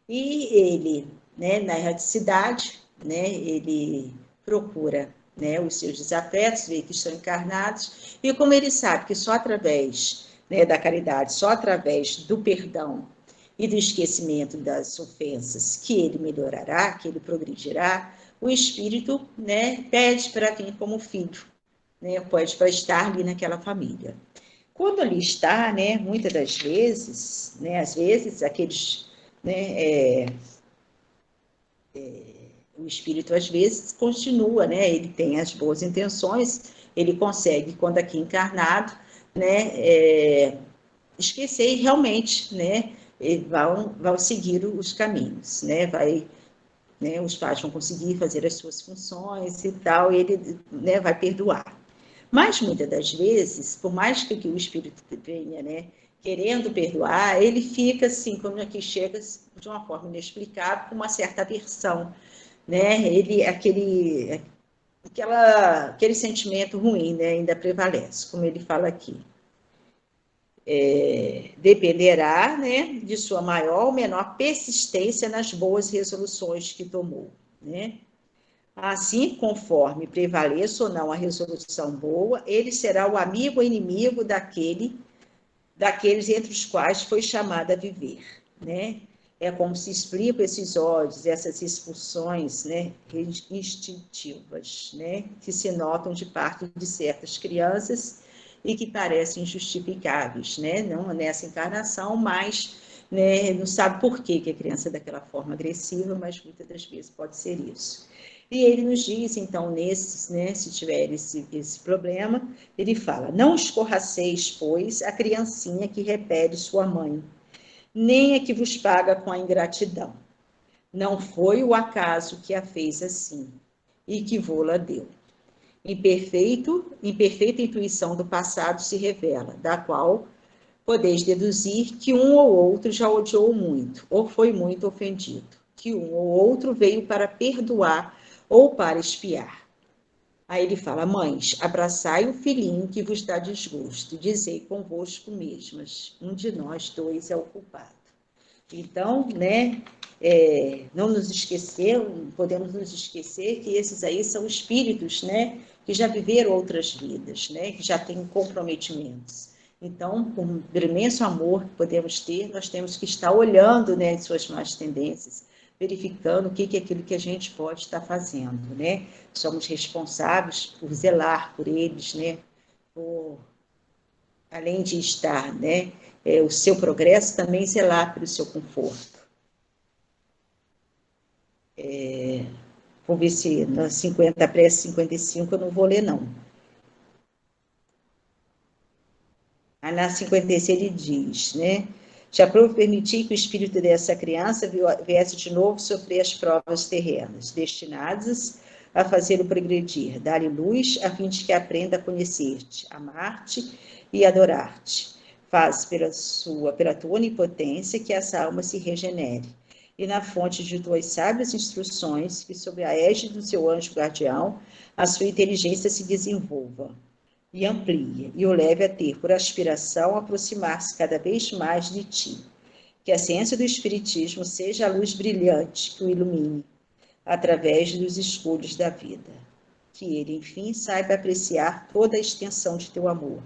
E ele, né, na erraticidade, né, ele procura, né, os seus desafetos, vê que estão encarnados, e como ele sabe que só através, né, da caridade, só através do perdão e do esquecimento das ofensas que ele melhorará, que ele progredirá, o espírito, né, pede para vir como filho, né, pede para estar ali naquela família. Quando ali está, né, muitas das vezes, né, às vezes aqueles, né, o espírito às vezes continua, né, ele tem as boas intenções, ele consegue, quando aqui encarnado, né, esquecer e realmente, né, vão seguir os caminhos, né, né, os pais vão conseguir fazer as suas funções e tal, e ele, né, vai perdoar. Mas, muitas das vezes, por mais que o espírito venha, né, querendo perdoar, ele fica assim, quando aqui chega, de uma forma inexplicável, com uma certa aversão, né, aquele sentimento ruim, né, ainda prevalece, como ele fala aqui. Dependerá, né, de sua maior ou menor persistência nas boas resoluções que tomou, né? Assim, conforme prevaleça ou não a resolução boa, ele será o amigo ou inimigo daqueles entre os quais foi chamado a viver, né? É como se explicam esses ódios, essas expulsões, né, instintivas, né, que se notam de parte de certas crianças e que parecem injustificáveis, né, não nessa encarnação, mas, né, não sabe por que a criança é daquela forma agressiva, mas muitas das vezes pode ser isso. E ele nos diz, então, nesses, né, se tiver esse problema, ele fala, não escorraceis, pois, a criancinha que repele sua mãe, nem a que vos paga com a ingratidão. Não foi o acaso que a fez assim, e que vô-la deu. Imperfeita intuição do passado se revela, da qual podeis deduzir que um ou outro já odiou muito, ou foi muito ofendido, que um ou outro veio para perdoar ou para espiar. Aí ele fala, mães, abraçai o filhinho que vos dá desgosto, e dizei convosco mesmas, um de nós dois é o culpado. Então, né, não nos esquecer, podemos nos esquecer que esses aí são espíritos, né, que já viveram outras vidas, né, que já têm comprometimentos. Então, com o imenso amor que podemos ter, nós temos que estar olhando, né, suas más tendências, verificando o que é aquilo que a gente pode estar fazendo, né? Somos responsáveis por zelar por eles, né? Além de estar, né, o seu progresso, também zelar pelo seu conforto. Vou ver se na 50 prece 55 eu não vou ler, não. Aí na 56 ele diz, né? Já prove permitir que o espírito dessa criança viesse de novo sofrer as provas terrenas, destinadas a fazê-lo progredir, dar-lhe luz, a fim de que aprenda a conhecer-te, amar-te e adorar-te. Faz pela tua onipotência que essa alma se regenere. e na fonte de tuas sábias instruções, que sob a égide do seu anjo guardião, a sua inteligência se desenvolva e amplie, e o leve a ter por aspiração aproximar-se cada vez mais de ti. Que a ciência do Espiritismo seja a luz brilhante que o ilumine, através dos escolhos da vida. Que ele, enfim, saiba apreciar toda a extensão de teu amor,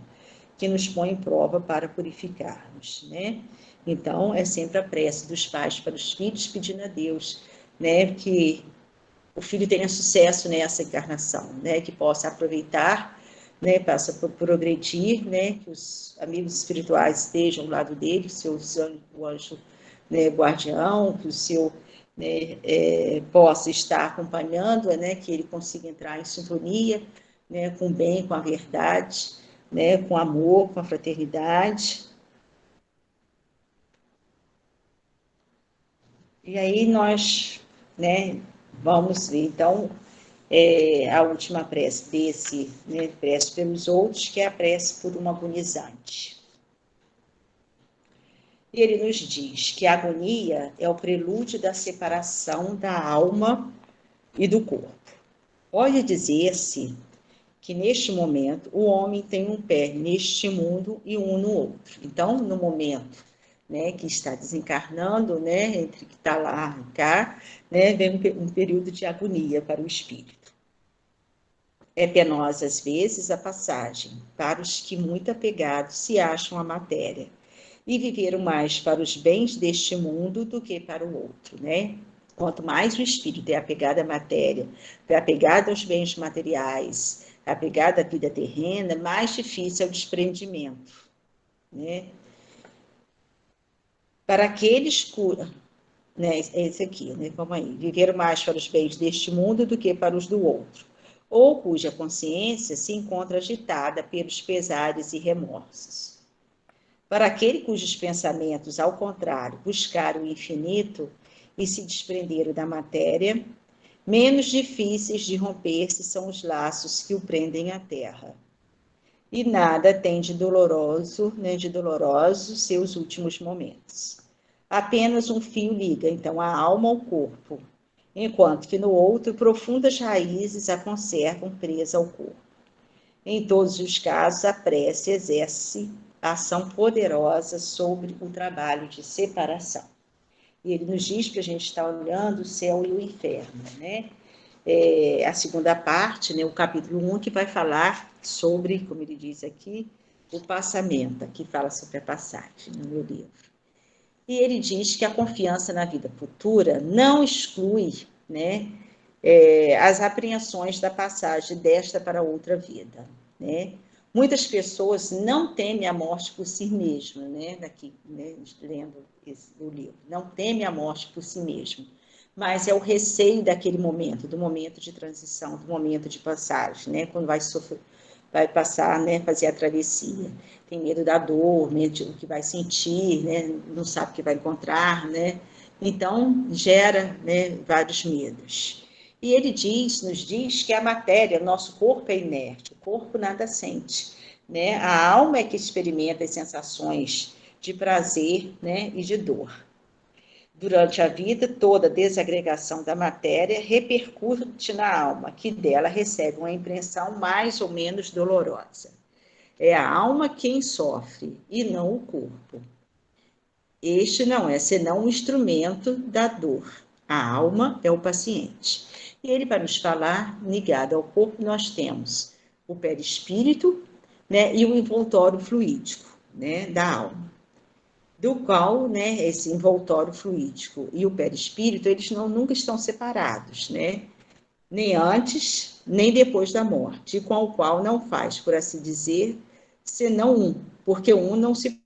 que nos põe em prova para purificar-nos, né? Então, é sempre a prece dos pais para os filhos, pedindo a Deus, né, que o filho tenha sucesso nessa encarnação, né, que possa aproveitar, né, possa progredir, né, que os amigos espirituais estejam ao lado dele, o anjo, né, guardião, que o seu, né, possa estar acompanhando, né, que ele consiga entrar em sintonia, né, com o bem, com a verdade, né, com amor, com a fraternidade. E aí nós, né, vamos ver, então, a última prece desse, né, prece pelos outros, que é a prece por uma agonizante. E ele nos diz que a agonia é o prelúdio da separação da alma e do corpo. Pode dizer-se que neste momento o homem tem um pé neste mundo e um no outro. Então, no momento, né, que está desencarnando, né, entre que está lá e cá, né, vem um período de agonia para o espírito. É penosa, às vezes, a passagem para os que, muito apegados, se acham à matéria e viveram mais para os bens deste mundo do que para o outro, né? Quanto mais o espírito é apegado à matéria, é apegado aos bens materiais, é apegado à vida terrena, mais difícil é o desprendimento, né? Para aqueles né, esse aqui, né, vamos aí, viveram mais para os bens deste mundo do que para os do outro, ou cuja consciência se encontra agitada pelos pesares e remorsos. Para aquele cujos pensamentos, ao contrário, buscaram o infinito e se desprenderam da matéria, menos difíceis de romper-se são os laços que o prendem à terra. E nada tem de doloroso, né, de dolorosos seus últimos momentos. Apenas um fio liga, então, a alma ao corpo, enquanto que no outro profundas raízes a conservam presa ao corpo. Em todos os casos, a prece exerce ação poderosa sobre o trabalho de separação. E ele nos diz que a gente está olhando o céu e o inferno, né? A segunda parte, né, o capítulo 1, que vai falar sobre, como ele diz aqui, o passamento, que fala sobre a passagem no meu livro. E ele diz que a confiança na vida futura não exclui, né, as apreensões da passagem desta para outra vida, né? Muitas pessoas não temem a morte por si mesma, né? Daqui, né, lendo o livro, não temem a morte por si mesmo, mas é o receio daquele momento, do momento de transição, do momento de passagem, né? Quando vai sofrer, vai passar, né, fazer a travessia. Tem medo da dor, medo do que vai sentir, né? Não sabe o que vai encontrar, né? Então, gera, né, vários medos. E ele nos diz que a matéria, o nosso corpo é inerte, o corpo nada sente, né? A alma é que experimenta as sensações de prazer, né, e de dor. Durante a vida, toda a desagregação da matéria repercute na alma, que dela recebe uma impressão mais ou menos dolorosa. É a alma quem sofre, e não o corpo. Este não é senão um instrumento da dor. A alma é o paciente. E ele vai nos falar, ligado ao corpo, nós temos o perispírito, né, e o envoltório fluídico, né, da alma. Do qual, né, esse envoltório fluídico e o perispírito, eles nunca estão separados, né? Nem antes, nem depois da morte, e com o qual não faz, por assim dizer, senão um, porque um não se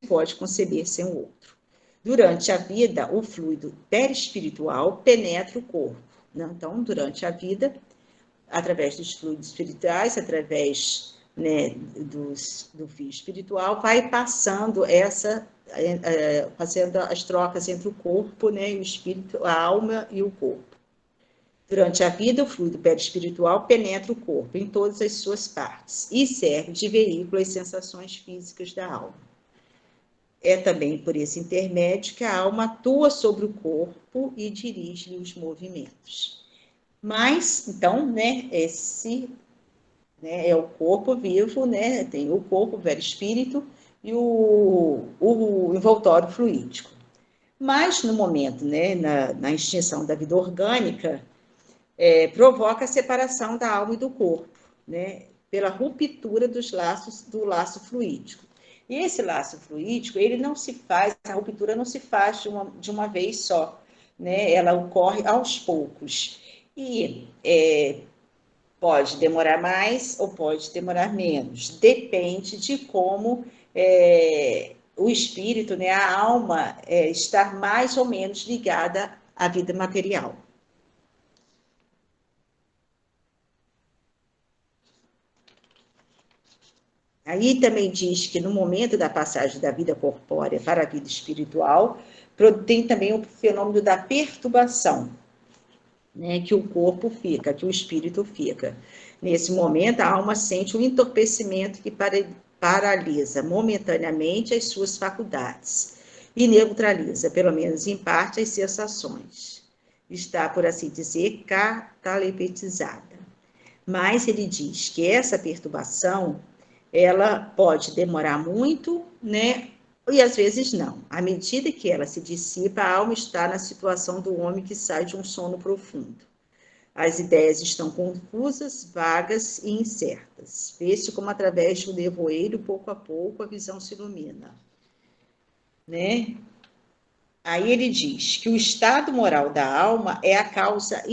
pode conceber sem o outro. Durante a vida, o fluido perispiritual penetra o corpo. Né? Então, durante a vida, através dos fluidos espirituais, através, né, do fio espiritual, vai passando fazendo as trocas entre o corpo, né, e o espírito, a alma e o corpo. Durante a vida, o fluido perispiritual penetra o corpo em todas as suas partes e serve de veículo às sensações físicas da alma. é também por esse intermédio que a alma atua sobre o corpo e dirige-lhe os movimentos. Mas, então, né, esse, né, é o corpo vivo, né, tem o corpo, o perispírito e o envoltório fluídico. Mas, no momento, né, na extinção da vida orgânica, provoca a separação da alma e do corpo, né, pela ruptura dos laços, do laço fluídico. E esse laço fluídico, ele não se faz, a ruptura não se faz de uma vez só, né, ela ocorre aos poucos. E pode demorar mais ou pode demorar menos, depende de como o espírito, né, a alma, está mais ou menos ligada à vida material. Aí também diz que no momento da passagem da vida corpórea para a vida espiritual, tem também o fenômeno da perturbação, né, que o corpo fica, que o espírito fica. Nesse momento, a alma sente um entorpecimento que paralisa momentaneamente as suas faculdades e neutraliza, pelo menos em parte, as sensações. Está, por assim dizer, cataleptizada. Mas ele diz que essa perturbação, ela pode demorar muito, né? E às vezes não. À medida que ela se dissipa, a alma está na situação do homem que sai de um sono profundo. As ideias estão confusas, vagas e incertas. Vê-se como através do nevoeiro, pouco a pouco, a visão se ilumina. Né? Aí ele diz que o estado moral da alma é a causa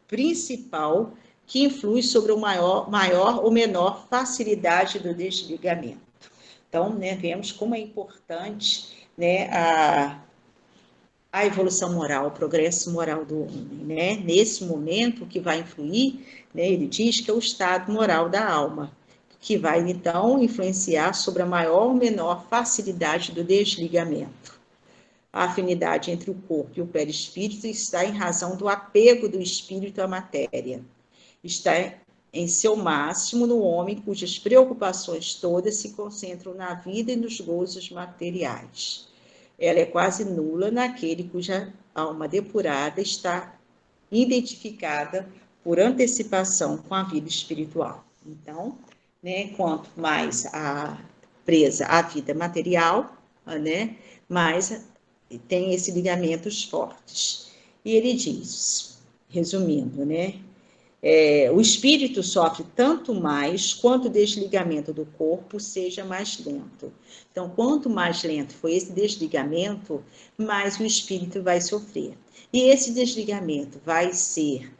principal que influi sobre maior ou menor facilidade do desligamento. Então, né, vemos como é importante, né, a evolução moral, o progresso moral do homem, né? Nesse momento, o que vai influir, né, ele diz que é o estado moral da alma, que vai, então, influenciar sobre a maior ou menor facilidade do desligamento. A afinidade entre o corpo e o perispírito está em razão do apego do espírito à matéria. Está em seu máximo no homem cujas preocupações todas se concentram na vida e nos gozos materiais. Ela é quase nula naquele cuja alma depurada está identificada por antecipação com a vida espiritual. Então, né, quanto mais presa à vida material, né, mais tem esses ligamentos fortes. E ele diz, resumindo, né, o espírito sofre tanto mais quanto o desligamento do corpo seja mais lento. Então, quanto mais lento for esse desligamento, mais o espírito vai sofrer. E esse desligamento vai ser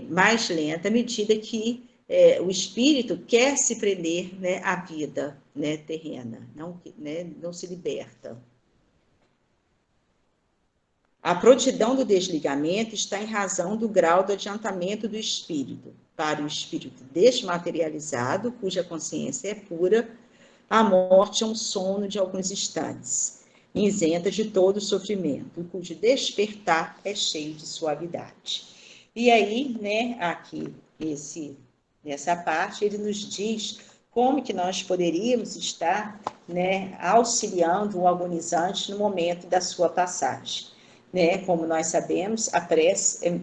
mais lento à medida que o espírito quer se prender, né, à vida, né, terrena, não se liberta. A prontidão do desligamento está em razão do grau do adiantamento do espírito. Para o espírito desmaterializado, cuja consciência é pura, a morte é um sono de alguns instantes, isenta de todo sofrimento, cujo despertar é cheio de suavidade. E aí, né, aqui, nessa parte, ele nos diz como que nós poderíamos estar, né, auxiliando o agonizante no momento da sua passagem. Né, como nós sabemos, a prece é,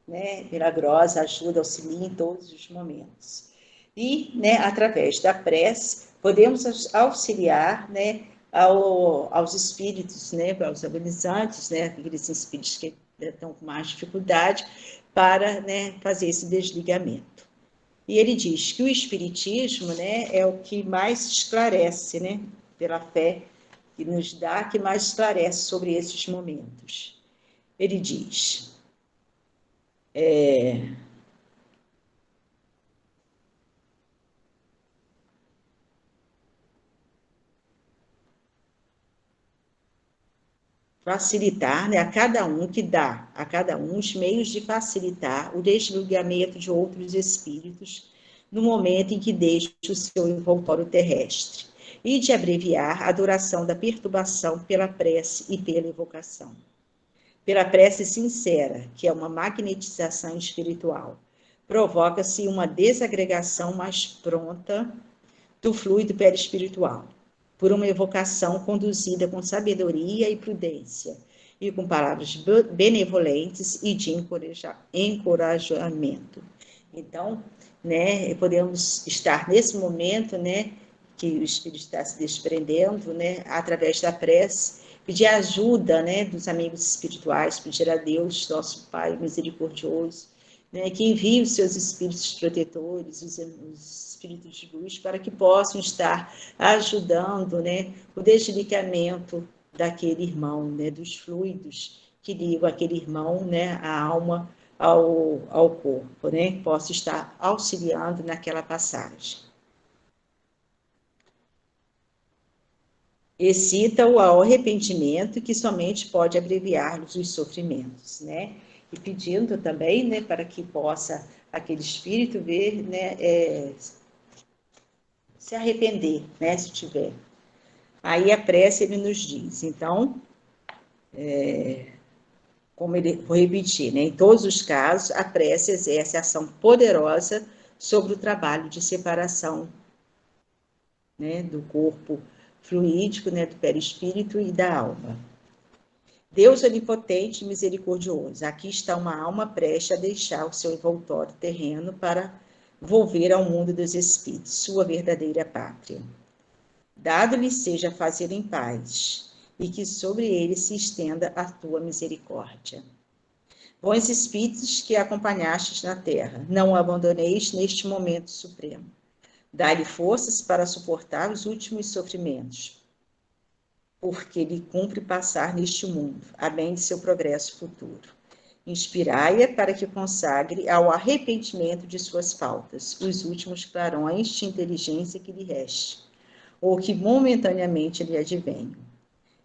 né, milagrosa, ajuda, auxilia em todos os momentos. E, né, através da prece, podemos auxiliar, né, aos espíritos, né, aos agonizantes, né, aqueles espíritos que estão com mais dificuldade, para, né, fazer esse desligamento. E ele diz que o espiritismo, né, é o que mais esclarece, né, pela fé que nos dá, que mais esclarece sobre esses momentos. Ele diz, facilitar, né, a cada um os meios de facilitar o desligamento de outros espíritos no momento em que deixa o seu envoltório terrestre, e de abreviar a duração da perturbação pela prece e pela evocação. Pela prece sincera, que é uma magnetização espiritual, provoca-se uma desagregação mais pronta do fluido perispiritual. por uma evocação conduzida com sabedoria e prudência, e com palavras benevolentes e de encorajamento. Então, né, podemos estar nesse momento, né, que o Espírito está se desprendendo, né, através da prece, pedir ajuda, né, dos amigos espirituais, pedir a Deus, nosso Pai misericordioso, né, que envie os seus espíritos protetores, os espíritos de luz, para que possam estar ajudando, né, o desligamento daquele irmão, né, dos fluidos que ligam aquele irmão, né, a alma ao corpo, né, que possa estar auxiliando naquela passagem. Excita-o ao arrependimento, que somente pode abreviar-lhes os sofrimentos, né? E pedindo também, né, para que possa aquele espírito ver, né, se arrepender, né, se tiver. Aí a prece ele nos diz, então, como ele, vou repetir, né, em todos os casos, a prece exerce ação poderosa sobre o trabalho de separação, né, do corpo fluídico, né, do perispírito e da alma. Deus onipotente e misericordioso, aqui está uma alma prestes a deixar o seu envoltório terreno para volver ao mundo dos espíritos, sua verdadeira pátria. Dado-lhe seja fazer em paz, e que sobre ele se estenda a tua misericórdia. Bons espíritos que acompanhastes na terra, não o abandoneis neste momento supremo. Dá-lhe forças para suportar os últimos sofrimentos, porque lhe cumpre passar neste mundo, a bem de seu progresso futuro. Inspirai-a para que consagre ao arrependimento de suas faltas os últimos clarões de inteligência que lhe reste, ou que momentaneamente lhe advenham.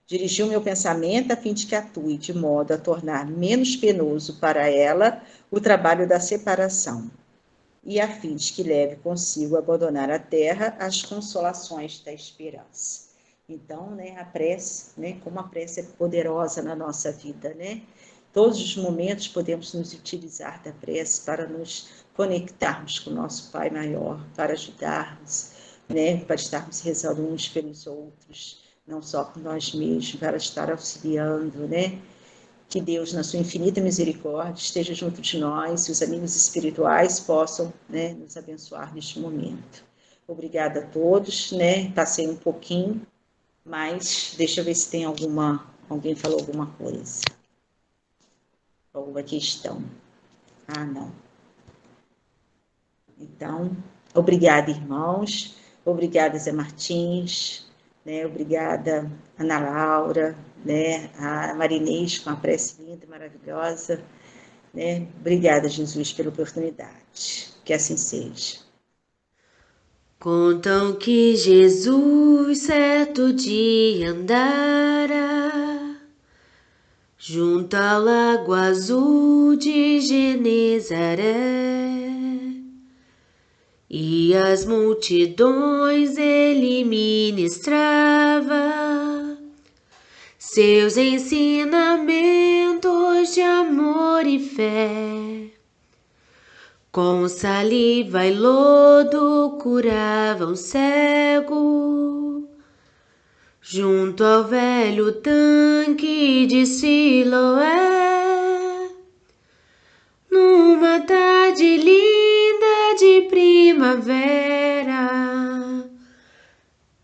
Dirigiu meu pensamento a fim de que atue de modo a tornar menos penoso para ela o trabalho da separação, e a fim de que leve consigo abandonar a terra as consolações da esperança. Então, né, a prece, né, como a prece é poderosa na nossa vida, né? Todos os momentos podemos nos utilizar da prece para nos conectarmos com o nosso Pai maior, para ajudarmos, né, para estarmos rezando uns pelos outros, não só por nós mesmos, para estar auxiliando, né? Que Deus, na sua infinita misericórdia, esteja junto de nós e os amigos espirituais possam, né, nos abençoar neste momento. Obrigada a todos, né? Passei um pouquinho, mas deixa eu ver se tem alguém falou alguma coisa. Alguma questão. Ah, não. Então, obrigada, irmãos. Obrigada, Zé Martins. Né? Obrigada, Ana Laura, né? A Marinês, com a prece linda e maravilhosa. Né? Obrigada, Jesus, pela oportunidade. Que assim seja. Contam que Jesus certo dia andara junto ao lago azul de Genezaré, e as multidões ele ministrava seus ensinamentos de amor e fé. Com saliva e lodo curava um cego junto ao velho tanque de Siloé. Numa tarde linda de primavera,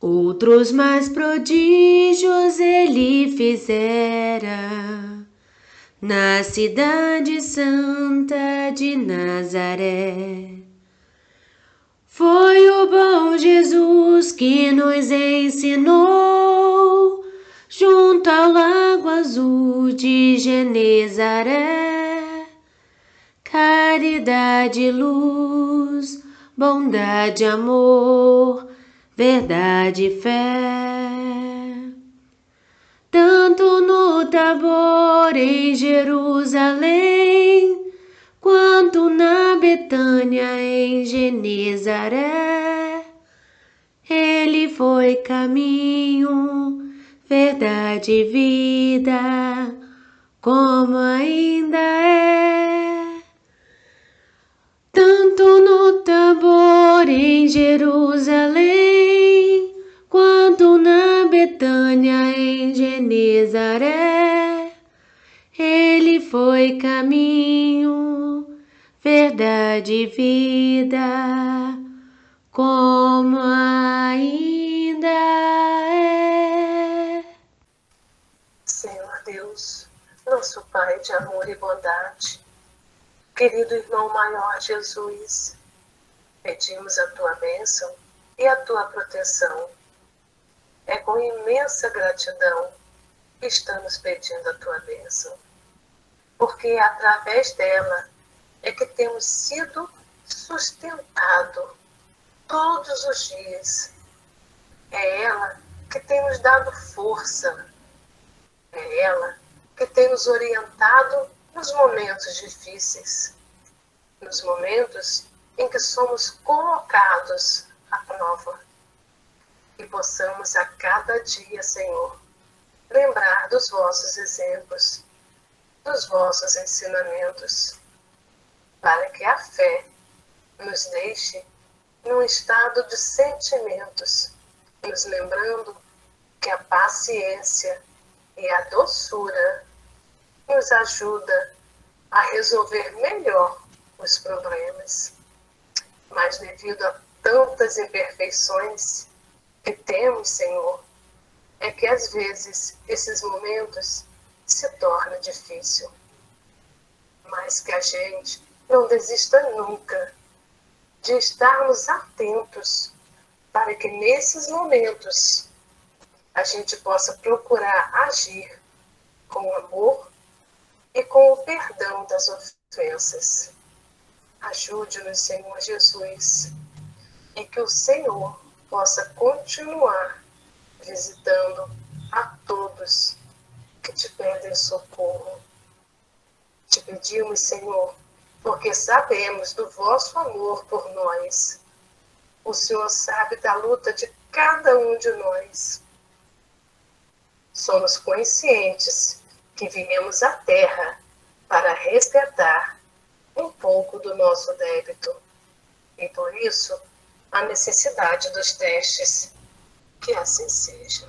outros mais prodígios ele fizera na cidade santa de Nazaré. Foi o bom Jesus que nos ensinou junto ao lago azul de Genezaré. Caridade, luz, bondade, amor, verdade e fé. Tanto no Tabor em Jerusalém, quanto na Betânia em Genezaré, ele foi caminho, verdade e vida, como ainda é. Tanto no Tabor em Jerusalém, quanto na Betânia em Genezaré, ele foi caminho, verdade e vida, como ainda é. Senhor Deus, nosso Pai de amor e bondade, querido irmão maior Jesus, pedimos a tua bênção e a tua proteção. É com imensa gratidão que estamos pedindo a tua bênção, porque através dela é que temos sido sustentados todos os dias. É ela que tem nos dado força, é ela que tem nos orientado nos momentos difíceis, nos momentos em que somos colocados à prova. Que possamos a cada dia, Senhor, lembrar dos vossos exemplos, dos vossos ensinamentos, para que a fé nos deixe num estado de sentimentos, nos lembrando que a paciência e a doçura nos ajuda a resolver melhor os problemas. Mas devido a tantas imperfeições que temos, Senhor, é que às vezes esses momentos se tornam difíceis. Mas que a gente não desista nunca de estarmos atentos para que nesses momentos a gente possa procurar agir com amor e com o perdão das ofensas. Ajude-nos, Senhor Jesus, e que o Senhor possa continuar visitando a todos que te pedem socorro. Te pedimos, Senhor, porque sabemos do vosso amor por nós. O Senhor sabe da luta de cada um de nós. Somos conscientes que viemos à Terra para resgatar um pouco do nosso débito. E por isso, a necessidade dos testes. Que assim seja.